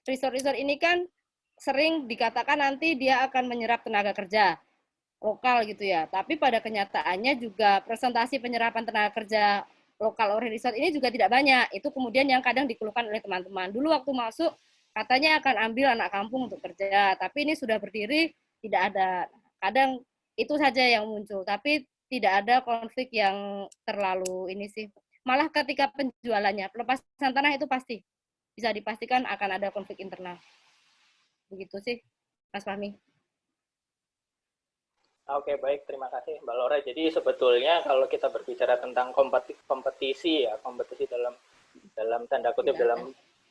resort-resort ini kan sering dikatakan nanti dia akan menyerap tenaga kerja lokal gitu ya. Tapi pada kenyataannya juga presentasi penyerapan tenaga kerja lokal oleh resort ini juga tidak banyak. Itu kemudian yang kadang dikeluhkan oleh teman-teman. Dulu waktu masuk katanya akan ambil anak kampung untuk kerja, tapi ini sudah berdiri tidak ada. Kadang itu saja yang muncul, tapi tidak ada konflik yang terlalu ini sih. Malah ketika penjualannya, pelepasan tanah itu pasti bisa dipastikan akan ada konflik internal. Begitu sih, Mas Fahmi. Oke, baik. Terima kasih, Mbak Laura. Jadi sebetulnya kalau kita berbicara tentang kompetisi ya, kompetisi dalam tanda kutip Tidak ada. dalam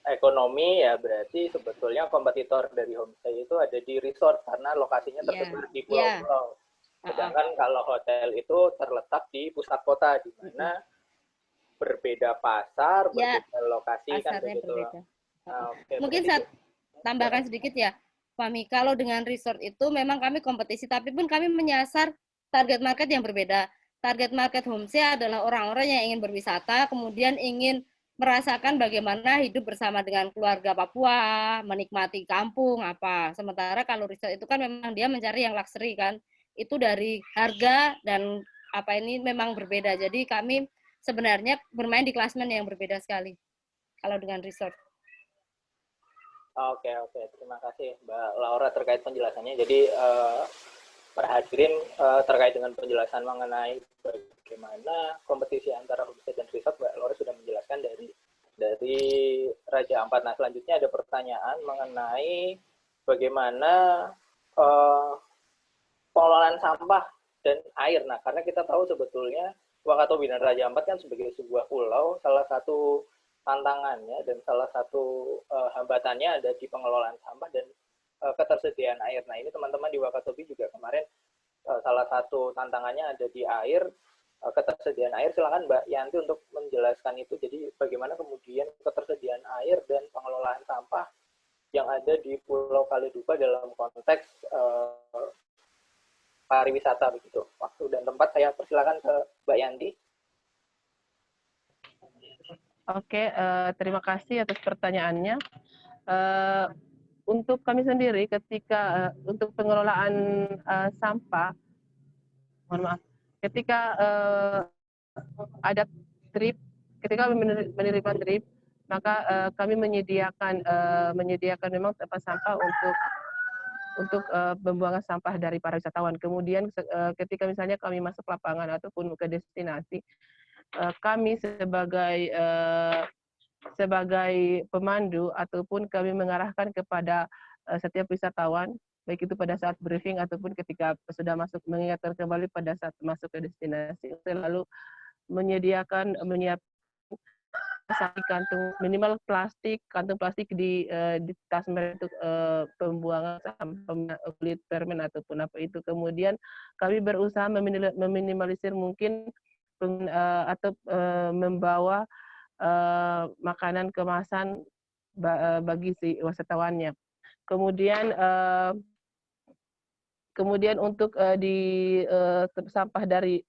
ekonomi ya, berarti sebetulnya kompetitor dari homestay itu ada di resort karena lokasinya Iya, tersebar di iya. pulau-pulau. Heeh. Sedangkan kalau hotel itu terletak di pusat kota, di Mm-mm. mana berbeda pasar, Ya, berbeda lokasi kan pasarnya begitu. berbeda. Heeh. Oke, Mungkin berarti saya tambahkan sedikit ya, Fahmi. Kalau dengan resort itu memang kami kompetisi, tapi pun kami menyasar target market yang berbeda. Target market homestay adalah orang-orang yang ingin berwisata, kemudian ingin merasakan bagaimana hidup bersama dengan keluarga Papua, menikmati kampung apa. Sementara kalau resort itu kan memang dia mencari yang luxury kan. Itu dari harga dan apa ini memang berbeda. Jadi kami sebenarnya bermain di klasmen yang berbeda sekali kalau dengan resort. oke, oke. Terima kasih Mbak Laura terkait penjelasannya. Jadi para hadirin terkait dengan penjelasan mengenai bagaimana kompetisi antara homestay dan resort, Mbak Laura sudah menjelaskan dari Raja Ampat. Nah, selanjutnya ada pertanyaan mengenai bagaimana uh, pengelolaan sampah dan air. Nah, karena kita tahu sebetulnya Wakatobi dan Raja Ampat kan sebagai sebuah pulau, salah satu tantangannya dan salah satu hambatannya ada di pengelolaan sampah dan ketersediaan air. Nah, ini teman-teman di Wakatobi juga kemarin salah satu tantangannya ada di air, ketersediaan air. Silakan Mbak Yanti untuk menjelaskan itu. Jadi bagaimana kemudian ketersediaan air dan pengelolaan sampah yang ada di Pulau Kaledupa dalam konteks pariwisata begitu. Waktu dan tempat saya persilakan ke Mbak Yanti. Oke, terima kasih atas pertanyaannya. Untuk kami sendiri ketika untuk pengelolaan sampah, mohon maaf, ketika ada trip, ketika kami menerima trip, maka kami menyediakan memang tempat sampah untuk pembuangan sampah dari para wisatawan. Kemudian ketika misalnya kami masuk lapangan ataupun ke destinasi, kami sebagai pemandu ataupun kami mengarahkan kepada setiap wisatawan, baik itu pada saat briefing ataupun ketika sudah masuk, mengingatkan kembali pada saat masuk ke destinasi, selalu menyiapkan kantung plastik di tas mereka untuk pembuangan sampah kulit permen ataupun apa itu. Kemudian kami berusaha meminimalisir mungkin atau membawa makanan kemasan bagi si wisatawannya. Kemudian untuk di sampah dari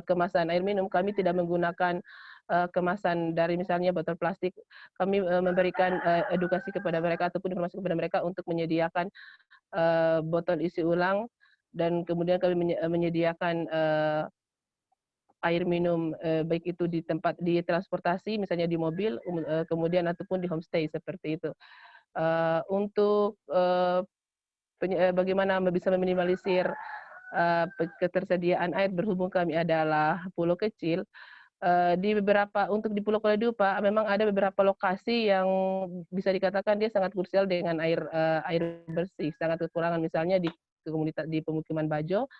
kemasan air minum, kami tidak menggunakan kemasan dari misalnya botol plastik. Kami memberikan edukasi kepada mereka ataupun informasi kepada mereka untuk menyediakan botol isi ulang, dan kemudian kami menyediakan air minum baik itu di tempat di transportasi, misalnya di mobil, kemudian ataupun di homestay seperti itu. Untuk bagaimana bisa meminimalisir ketersediaan air, berhubung kami adalah pulau kecil, di Pulau Kaledupa memang ada beberapa lokasi yang bisa dikatakan dia sangat krusial dengan air bersih, sangat kekurangan, misalnya di pemukiman Bajo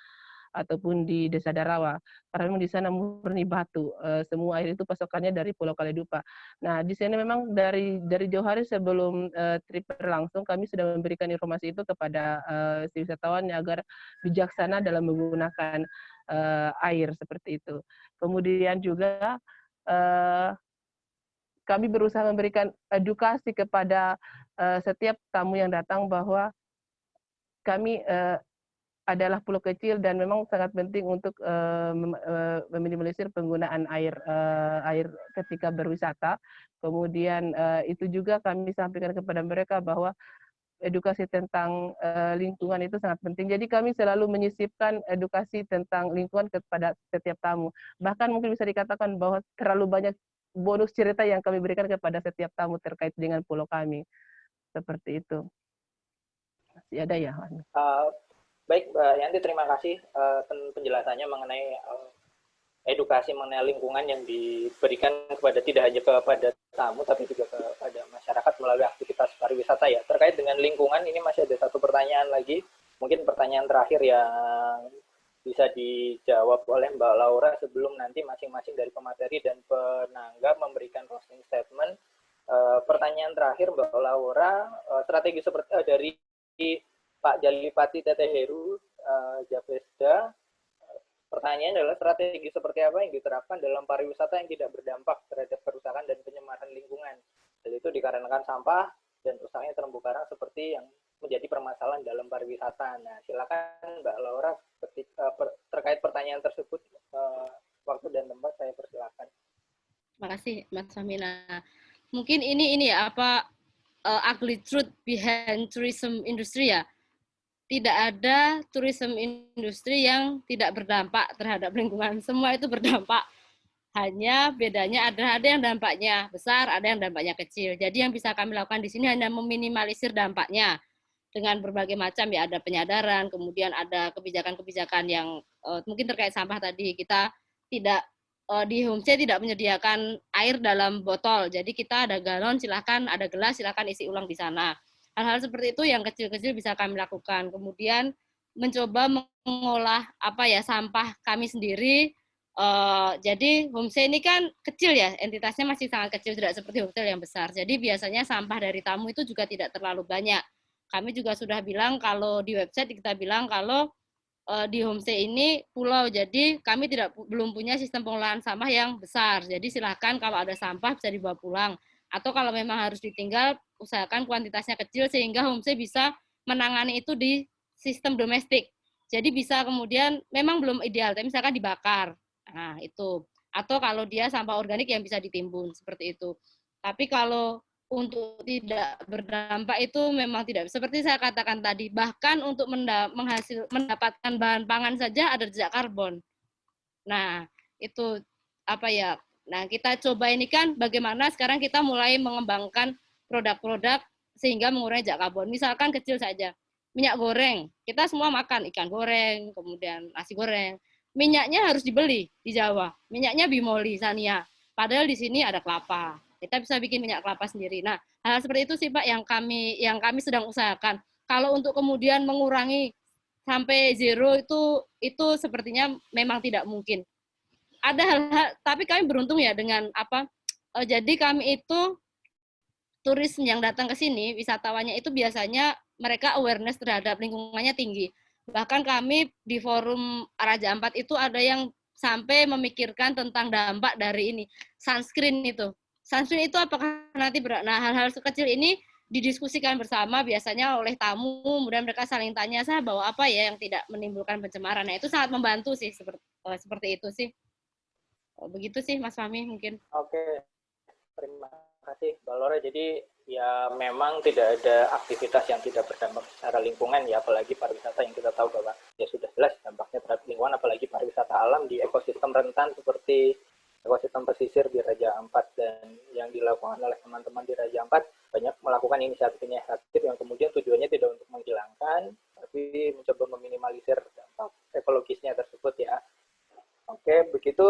ataupun di Desa Darawa, karena memang di sana murni batu, semua air itu pasokannya dari Pulau Kaledupa. Nah, di sini memang dari jauh hari sebelum trip berlangsung, kami sudah memberikan informasi itu kepada si wisatawan agar bijaksana dalam menggunakan air seperti itu. Kemudian juga kami berusaha memberikan edukasi kepada setiap tamu yang datang bahwa kami adalah pulau kecil dan memang sangat penting untuk meminimalisir penggunaan air ketika berwisata. Kemudian itu juga kami sampaikan kepada mereka bahwa edukasi tentang lingkungan itu sangat penting. Jadi kami selalu menyisipkan edukasi tentang lingkungan kepada setiap tamu. Bahkan mungkin bisa dikatakan bahwa terlalu banyak bonus cerita yang kami berikan kepada setiap tamu terkait dengan pulau kami. Seperti itu. Masih ada ya? Baik, Mbak Yanti, terima kasih penjelasannya mengenai edukasi mengenai lingkungan yang diberikan kepada tidak hanya kepada tamu, tapi juga kepada masyarakat melalui aktivitas pariwisata ya. Terkait dengan lingkungan, ini masih ada satu pertanyaan lagi, mungkin pertanyaan terakhir yang bisa dijawab oleh Mbak Laura sebelum nanti masing-masing dari pemateri dan penanggap memberikan closing statement. Pertanyaan terakhir Mbak Laura, strategi seperti dari Pak Jalipati Teteheru Japesda. Pertanyaannya adalah strategi seperti apa yang diterapkan dalam pariwisata yang tidak berdampak terhadap kerusakan dan penyemaran lingkungan. Hal itu dikarenakan sampah dan rusaknya terumbu karang seperti yang menjadi permasalahan dalam pariwisata. Nah, silakan Mbak Laura terkait pertanyaan tersebut, waktu dan tempat saya persilakan. Terima kasih Mas Samina. Mungkin ini ya apa ugly truth behind tourism industry ya. Tidak ada tourism industri yang tidak berdampak terhadap lingkungan. Semua itu berdampak. Hanya bedanya ada yang dampaknya besar, ada yang dampaknya kecil. Jadi yang bisa kami lakukan di sini hanya meminimalisir dampaknya dengan berbagai macam ya, ada penyadaran, kemudian ada kebijakan-kebijakan yang mungkin terkait sampah tadi. Kita tidak di homestay tidak menyediakan air dalam botol. Jadi kita ada galon, silakan, ada gelas, silakan isi ulang di sana. Hal-hal seperti itu yang kecil-kecil bisa kami lakukan. Kemudian mencoba mengolah sampah kami sendiri. Jadi homestay ini kan kecil ya, entitasnya masih sangat kecil, tidak seperti hotel yang besar. Jadi biasanya sampah dari tamu itu juga tidak terlalu banyak. Kami juga sudah bilang kalau di website kita bilang kalau di homestay ini pulau, jadi kami belum punya sistem pengolahan sampah yang besar. Jadi silakan kalau ada sampah bisa dibawa pulang. Atau kalau memang harus ditinggal, usahakan kuantitasnya kecil sehingga homestay bisa menangani itu di sistem domestik. Jadi bisa kemudian memang belum ideal, tapi misalkan dibakar. Nah, itu. Atau kalau dia sampah organik yang bisa ditimbun, seperti itu. Tapi kalau untuk tidak berdampak itu memang tidak. Seperti saya katakan tadi, bahkan untuk mendapatkan bahan pangan saja ada jejak karbon. Nah, itu Nah, kita coba ini kan bagaimana sekarang kita mulai mengembangkan produk-produk sehingga mengurangi jejak karbon. Misalkan kecil saja, minyak goreng. Kita semua makan ikan goreng, kemudian nasi goreng. Minyaknya harus dibeli di Jawa. Minyaknya Bimoli, Sania. Padahal di sini ada kelapa. Kita bisa bikin minyak kelapa sendiri. Nah, hal seperti itu sih Pak yang kami sedang usahakan. Kalau untuk kemudian mengurangi sampai zero itu sepertinya memang tidak mungkin. Ada hal-hal, tapi kami beruntung ya dengan jadi kami itu turis yang datang ke sini, wisatawannya itu biasanya mereka awareness terhadap lingkungannya tinggi. Bahkan kami di forum Raja Ampat itu ada yang sampai memikirkan tentang dampak dari ini, sunscreen itu. Sunscreen itu apakah nanti nah hal-hal sekecil ini didiskusikan bersama biasanya oleh tamu, kemudian mereka saling tanya, saya bawa apa ya yang tidak menimbulkan pencemaran. Nah, itu sangat membantu sih, seperti itu sih. Begitu sih Mas Fahmi mungkin. Oke, terima kasih Mbak Laura. Jadi ya memang tidak ada aktivitas yang tidak berdampak secara lingkungan ya, apalagi pariwisata yang kita tahu bahwa ya sudah jelas dampaknya terhadap lingkungan, apalagi pariwisata alam di ekosistem rentan seperti ekosistem pesisir di Raja Ampat, dan yang dilakukan oleh teman-teman di Raja Ampat banyak melakukan inisiatif-inisiatif yang kemudian tujuannya tidak untuk menghilangkan, tapi mencoba meminimalisir dampak ekologisnya tersebut ya. Oke, begitu.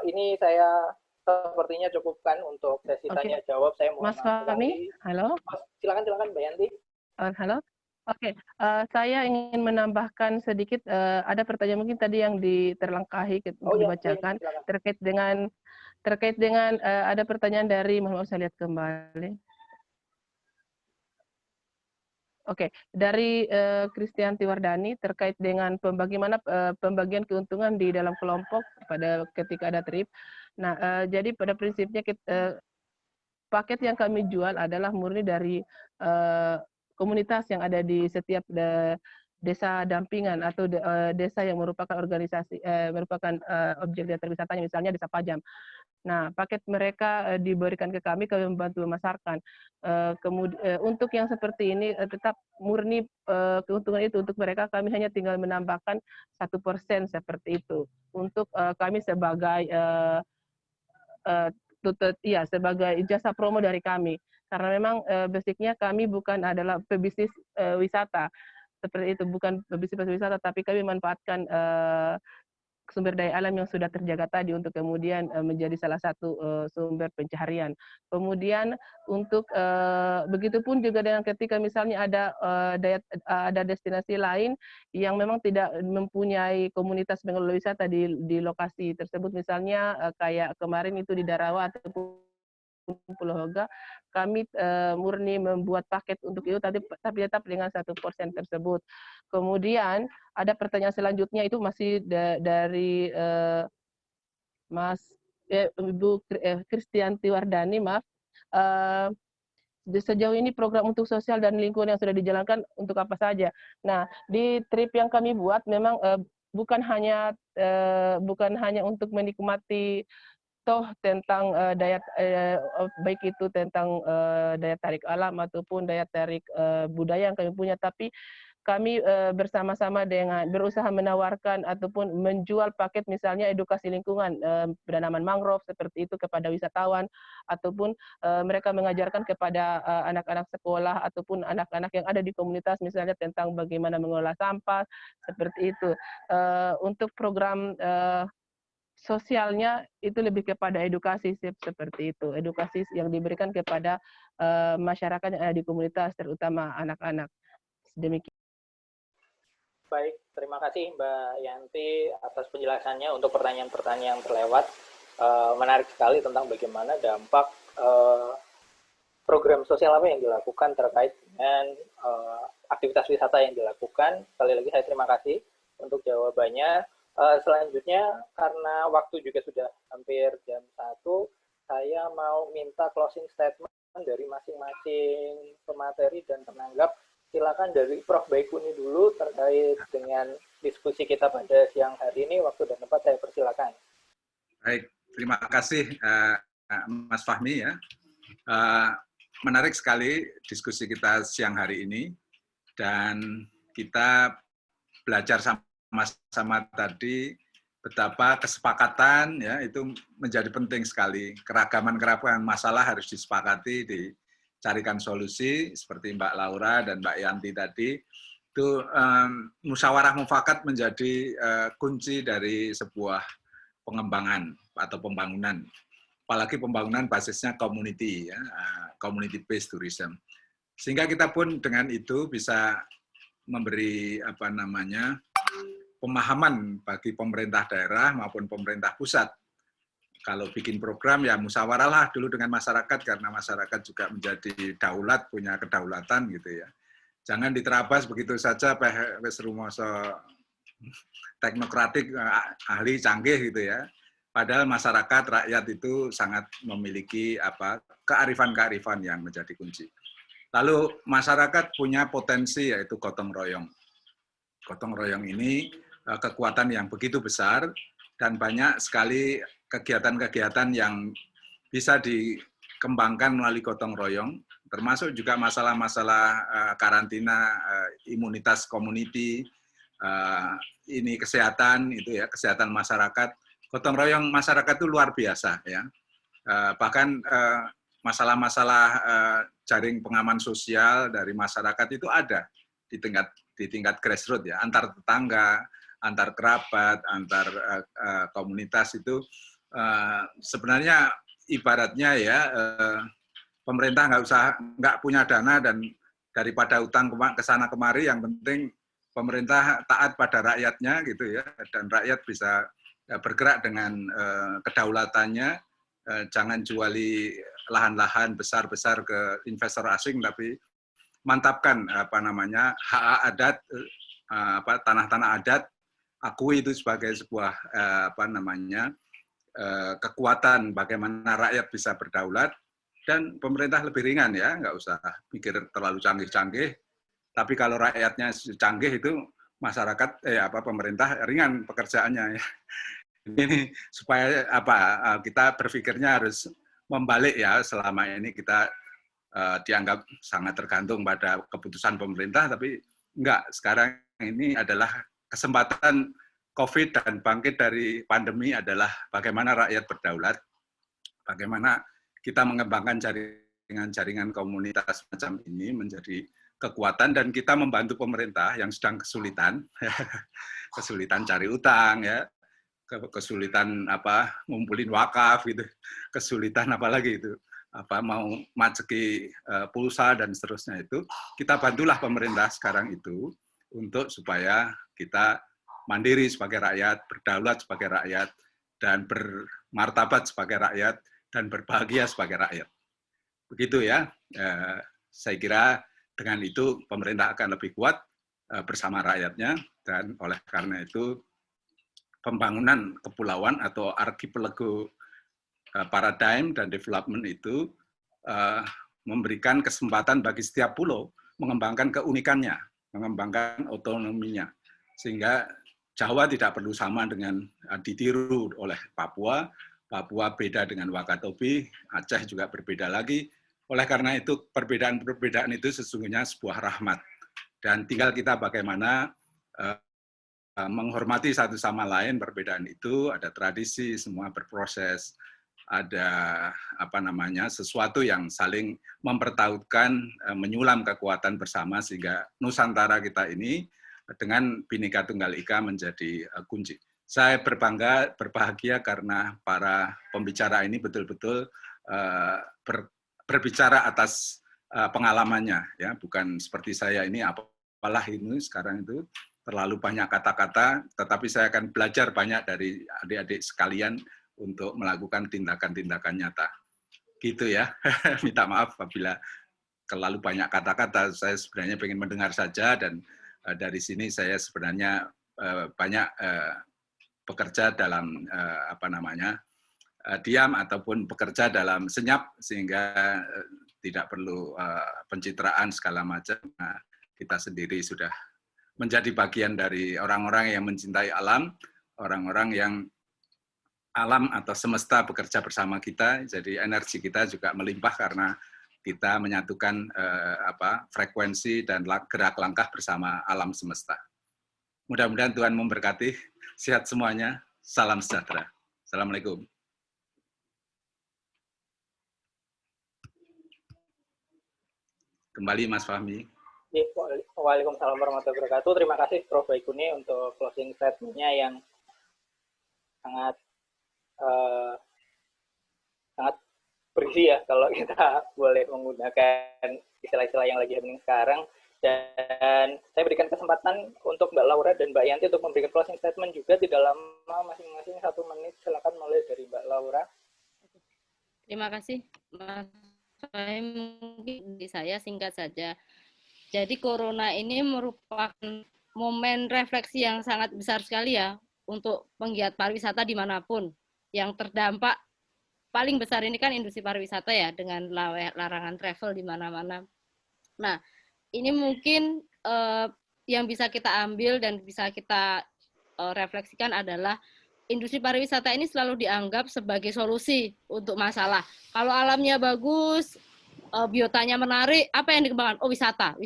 Ini saya sepertinya cukupkan untuk sesi tanya jawab. Saya mohon Mas Fahmi, halo. Silakan Mbak Yanti. Halo. Oke, saya ingin menambahkan sedikit. Ada pertanyaan mungkin tadi yang terlangkahi dibacakan terkait dengan ada pertanyaan dari, mohon maaf saya lihat kembali. Oke, dari Kristianti Wardani terkait dengan bagaimana pembagian keuntungan di dalam kelompok ketika ada trip. Nah, jadi pada prinsipnya paket yang kami jual adalah murni dari komunitas yang ada di setiap desa dampingan atau desa yang merupakan organisasi merupakan objek data wisatanya, misalnya Desa Pajam. Nah, paket mereka diberikan ke kami membantu memasarkan. Kemudian untuk yang seperti ini tetap murni keuntungan itu untuk mereka, kami hanya tinggal menambahkan 1% seperti itu untuk kami sebagai sebagai jasa promo dari kami, karena memang basicnya kami bukan adalah pebisnis wisata seperti itu, bukan pebisnis wisata, tapi kami memanfaatkan sumber daya alam yang sudah terjaga tadi untuk kemudian menjadi salah satu sumber pencaharian. Kemudian untuk begitupun juga dengan ketika misalnya ada destinasi lain yang memang tidak mempunyai komunitas pengelola wisata di lokasi tersebut, misalnya kayak kemarin itu di Darawa ataupun Pulau Hoga, kami murni membuat paket untuk itu, tapi tetap dengan 1% tersebut. Kemudian ada pertanyaan selanjutnya itu masih dari Ibu Kristianti Wardani, maaf. Sejauh ini program untuk sosial dan lingkungan yang sudah dijalankan untuk apa saja? Nah, di trip yang kami buat memang bukan hanya untuk menikmati tentang baik itu tentang daya tarik alam ataupun daya tarik budaya yang kami punya, tapi kami bersama-sama dengan berusaha menawarkan ataupun menjual paket misalnya edukasi lingkungan, penanaman mangrove seperti itu kepada wisatawan, ataupun mereka mengajarkan kepada anak-anak sekolah ataupun anak-anak yang ada di komunitas misalnya tentang bagaimana mengolah sampah, seperti itu. Untuk program sosialnya itu lebih kepada edukasi seperti itu, edukasi yang diberikan kepada masyarakat yang ada di komunitas, terutama anak-anak. Demikian. Baik, terima kasih Mbak Yanti atas penjelasannya untuk pertanyaan-pertanyaan yang terlewat. Menarik sekali tentang bagaimana dampak program sosial apa yang dilakukan terkait dengan aktivitas wisata yang dilakukan. Sekali lagi saya terima kasih untuk jawabannya. Selanjutnya, karena waktu juga sudah hampir jam 1, saya mau minta closing statement dari masing-masing pemateri dan penanggap. Silakan dari Prof. Baikuni dulu terkait dengan diskusi kita pada siang hari ini. Waktu dan tempat saya persilakan. Baik, terima kasih Mas Fahmi ya. Menarik sekali diskusi kita siang hari ini, dan kita belajar sama-sama tadi betapa kesepakatan ya itu menjadi penting sekali. Keragaman-keragaman masalah harus disepakati, dicarikan solusi seperti Mbak Laura dan Mbak Yanti tadi. Itu musyawarah mufakat menjadi kunci dari sebuah pengembangan atau pembangunan. Apalagi pembangunan basisnya community ya, community based tourism. Sehingga kita pun dengan itu bisa memberi pemahaman bagi pemerintah daerah maupun pemerintah pusat. Kalau bikin program ya musyawarah lah dulu dengan masyarakat, karena masyarakat juga menjadi daulat, punya kedaulatan gitu ya. Jangan diterabas begitu saja wis rumoso teknokratik, ahli canggih gitu ya. Padahal masyarakat, rakyat itu sangat memiliki kearifan-kearifan yang menjadi kunci. Lalu masyarakat punya potensi yaitu gotong royong. Gotong royong ini kekuatan yang begitu besar, dan banyak sekali kegiatan-kegiatan yang bisa dikembangkan melalui gotong royong, termasuk juga masalah-masalah karantina, imunitas community, ini kesehatan itu ya, kesehatan masyarakat. Gotong royong masyarakat itu luar biasa ya. Bahkan masalah-masalah jaring pengaman sosial dari masyarakat itu ada di tingkat grassroots ya, antar tetangga, antar kerabat, antar komunitas itu sebenarnya ibaratnya ya pemerintah nggak punya dana, dan daripada utang ke sana kemari, yang penting pemerintah taat pada rakyatnya gitu ya, dan rakyat bisa bergerak dengan kedaulatannya. Jangan juali lahan-lahan besar-besar ke investor asing, tapi mantapkan hak adat, tanah-tanah adat, akui itu sebagai sebuah kekuatan bagaimana rakyat bisa berdaulat, dan pemerintah lebih ringan ya, nggak usah mikir terlalu canggih-canggih. Tapi kalau rakyatnya canggih itu masyarakat pemerintah ringan pekerjaannya ya. Ini supaya kita berpikirnya harus membalik ya. Selama ini kita dianggap sangat tergantung pada keputusan pemerintah, tapi enggak. Sekarang ini adalah kesempatan COVID dan bangkit dari pandemi adalah bagaimana rakyat berdaulat, bagaimana kita mengembangkan jaringan komunitas macam ini menjadi kekuatan, dan kita membantu pemerintah yang sedang kesulitan, kesulitan cari utang ya, kesulitan ngumpulin wakaf gitu, kesulitan apalagi itu mau maceki pulsa dan seterusnya, itu kita bantulah pemerintah sekarang itu untuk supaya kita mandiri sebagai rakyat, berdaulat sebagai rakyat, dan bermartabat sebagai rakyat, dan berbahagia sebagai rakyat. Begitu ya. Saya kira dengan itu pemerintah akan lebih kuat bersama rakyatnya, dan oleh karena itu pembangunan kepulauan atau archipelago paradigm dan development itu memberikan kesempatan bagi setiap pulau mengembangkan keunikannya, mengembangkan otonominya, sehingga Jawa tidak perlu sama dengan ditiru oleh Papua, Papua beda dengan Wakatobi, Aceh juga berbeda lagi. Oleh karena itu, perbedaan-perbedaan itu sesungguhnya sebuah rahmat. Dan tinggal kita bagaimana menghormati satu sama lain perbedaan itu, ada tradisi, semua berproses, ada sesuatu yang saling mempertautkan, menyulam kekuatan bersama, sehingga Nusantara kita ini dengan Bhinneka Tunggal Ika menjadi kunci. Saya berbahagia karena para pembicara ini betul-betul berbicara atas pengalamannya, ya, bukan seperti saya ini apalah ini sekarang itu terlalu banyak kata-kata, tetapi saya akan belajar banyak dari adik-adik sekalian untuk melakukan tindakan-tindakan nyata. Gitu ya. Minta maaf apabila terlalu banyak kata-kata. Saya sebenarnya ingin mendengar saja, dan dari sini saya sebenarnya banyak bekerja dalam diam ataupun bekerja dalam senyap, sehingga tidak perlu pencitraan segala macam. Nah, kita sendiri sudah menjadi bagian dari orang-orang yang mencintai alam, orang-orang yang alam atau semesta bekerja bersama kita, jadi energi kita juga melimpah karena kita menyatukan frekuensi dan gerak langkah bersama alam semesta. Mudah-mudahan Tuhan memberkati, sehat semuanya, salam sejahtera. Assalamualaikum. Kembali Mas Fahmi. Waalaikumsalam warahmatullahi wabarakatuh. Terima kasih Prof. Baikuni untuk closing statement-nya yang sangat sangat berisi ya, kalau kita boleh menggunakan istilah-istilah yang lagi happening sekarang. Dan saya berikan kesempatan untuk Mbak Laura dan Mbak Yanti untuk memberikan closing statement juga, tidak lama, masing-masing 1 menit. Silakan mulai dari Mbak Laura. Terima kasih Mas Fahim. Mungkin di saya singkat saja. Jadi corona ini merupakan momen refleksi yang sangat besar sekali ya untuk penggiat pariwisata dimanapun. Yang terdampak paling besar ini kan industri pariwisata ya, dengan larangan travel di mana-mana. Nah, ini mungkin yang bisa kita ambil dan bisa kita refleksikan adalah industri pariwisata ini selalu dianggap sebagai solusi untuk masalah. Kalau alamnya bagus, biotanya menarik, apa yang dikembangkan? Oh, wisata.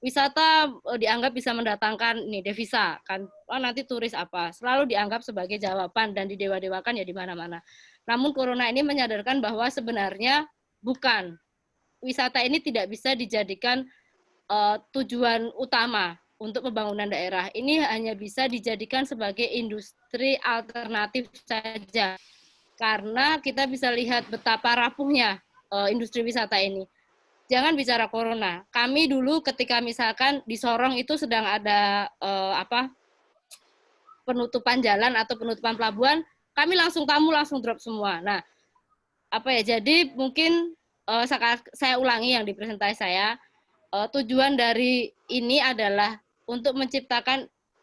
Wisata dianggap bisa mendatangkan devisa kan. Oh, nanti turis apa? Selalu dianggap sebagai jawaban dan didewa-dewakan ya di mana-mana. Namun corona ini menyadarkan bahwa sebenarnya bukan. Wisata ini tidak bisa dijadikan tujuan utama untuk pembangunan daerah. Ini hanya bisa dijadikan sebagai industri alternatif saja. Karena kita bisa lihat betapa rapuhnya industri wisata ini. Jangan bicara corona. Kami dulu ketika misalkan di Sorong itu sedang ada penutupan jalan atau penutupan pelabuhan, kami langsung drop semua. Nah, jadi mungkin saya ulangi yang di presentasi saya, tujuan dari ini adalah untuk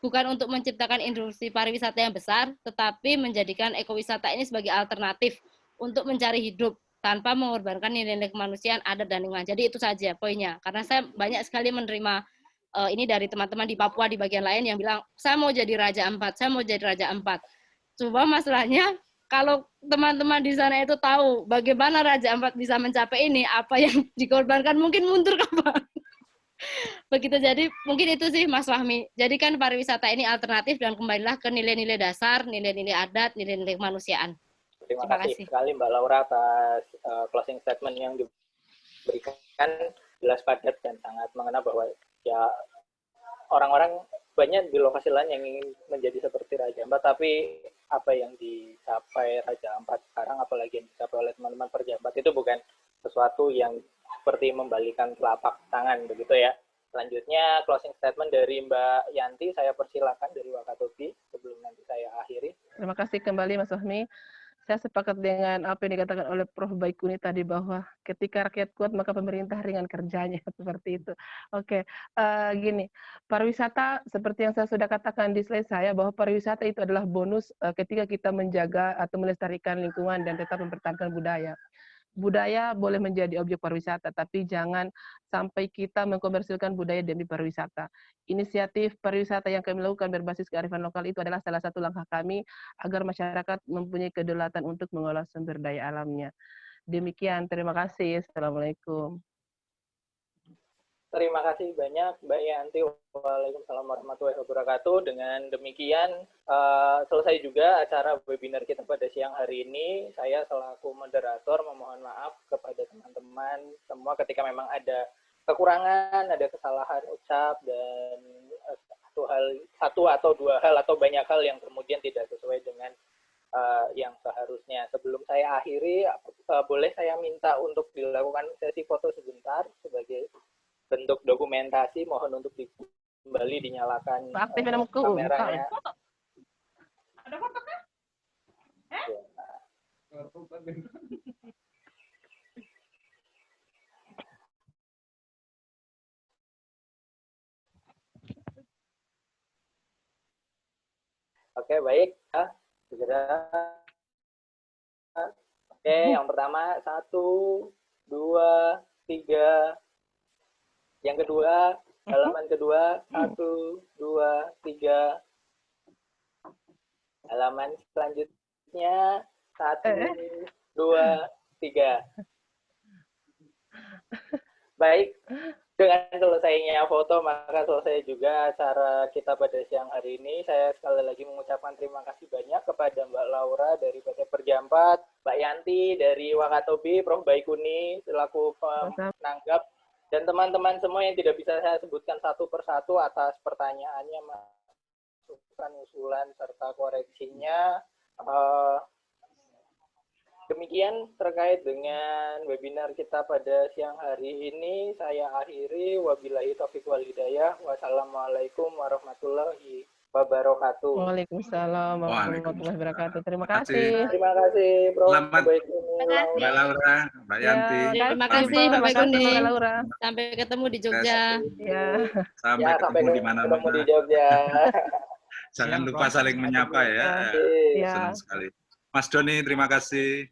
bukan untuk menciptakan industri pariwisata yang besar, tetapi menjadikan ekowisata ini sebagai alternatif untuk mencari hidup tanpa mengorbankan nilai-nilai kemanusiaan, adat, dan lingkungan. Jadi itu saja poinnya. Karena saya banyak sekali menerima ini dari teman-teman di Papua di bagian lain yang bilang, saya mau jadi Raja Ampat, saya mau jadi Raja Ampat. Coba masalahnya, kalau teman-teman di sana itu tahu bagaimana Raja Ampat bisa mencapai ini, apa yang dikorbankan, mungkin mundur kapan. Begitu, jadi mungkin itu sih Mas Fahmi. Jadi kan pariwisata ini alternatif dan kembalilah ke nilai-nilai dasar, nilai-nilai adat, nilai-nilai kemanusiaan. Terima kasih sekali Mbak Laura atas closing statement yang diberikan, jelas padat dan sangat mengena bahwa ya orang-orang banyak di lokasi lain yang ingin menjadi seperti Raja Ampat, tapi apa yang dicapai Raja Ampat sekarang, apalagi yang dicapai oleh teman-teman Perjabat, itu bukan sesuatu yang seperti membalikan telapak tangan begitu ya. Selanjutnya closing statement dari Mbak Yanti, saya persilakan dari Wakatobi sebelum nanti saya akhiri. Terima kasih kembali Mas Fahmi. Saya sepakat dengan apa yang dikatakan oleh Prof. Baikuni tadi bahwa ketika rakyat kuat maka pemerintah ringan kerjanya seperti itu. Oke, gini, pariwisata seperti yang saya sudah katakan di slide saya bahwa pariwisata itu adalah bonus ketika kita menjaga atau melestarikan lingkungan dan tetap mempertahankan budaya. Budaya boleh menjadi objek pariwisata, tapi jangan sampai kita mengkomersilkan budaya demi pariwisata. Inisiatif pariwisata yang kami lakukan berbasis kearifan lokal itu adalah salah satu langkah kami agar masyarakat mempunyai kedaulatan untuk mengolah sumber daya alamnya. Demikian, terima kasih. Assalamualaikum. Terima kasih banyak Mbak Yanti. Waalaikumsalam warahmatullahi wabarakatuh. Dengan demikian selesai juga acara webinar kita pada siang hari ini. Saya selaku moderator memohon maaf kepada teman-teman semua ketika memang ada kekurangan, ada kesalahan ucap, dan satu atau dua hal atau banyak hal yang kemudian tidak sesuai dengan yang seharusnya. Sebelum saya akhiri, boleh saya minta untuk dilakukan sesi foto sebentar sebagai bentuk dokumentasi. Mohon untuk kembali dinyalakan kameranya. Ada foto kan? Oke, baik. Segera. Oke, yang pertama 1, 2, 3. Yang kedua, halaman kedua, 1, 2, 3. Halaman selanjutnya, 1, 2, 3. Baik, dengan selesainya foto, maka selesai juga acara kita pada siang hari ini. Saya sekali lagi mengucapkan terima kasih banyak kepada Mbak Laura dari PT Perjampat, Mbak Yanti dari Wakatobi, Prof. Baikuni selaku penanggap, dan teman-teman semua yang tidak bisa saya sebutkan satu persatu atas pertanyaannya, masukan, usulan, serta koreksinya. Demikian terkait dengan webinar kita pada siang hari ini. Saya akhiri. Wabillahi taufiq wal hidayah. Wassalamualaikum warahmatullahi wabarakatuh. Waalaikumsalam warahmatullahi wabarakatuh. Terima kasih. Terima kasih, Prof. Selamat Mbak Laura, Mbak Yanti. Terima kasih, Mbak Baikuni. Sampai ketemu di Jogja. Ya. Sampai ketemu di mana-mana. Di Jogja. Jangan lupa saling menyapa ya. Senang sekali. Mas Doni, terima kasih.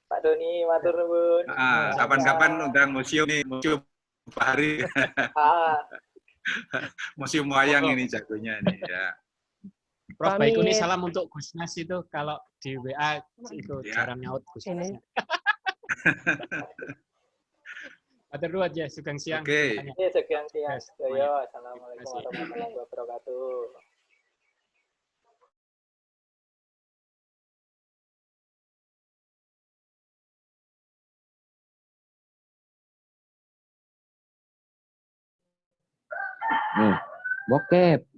Pak Doni, matur nuwun. Kapan-kapan undang museum nih, museum Bahari. Museum wayang ini jagonya ini ya. Prof Baikuni, salam untuk Gusnas itu, kalau di WA itu jarang nyaut Gusnas. Matur nuwun ya, sugeng siang. Oke. Sugeng siang. Assalamualaikum warahmatullahi wabarakatuh. Bokep.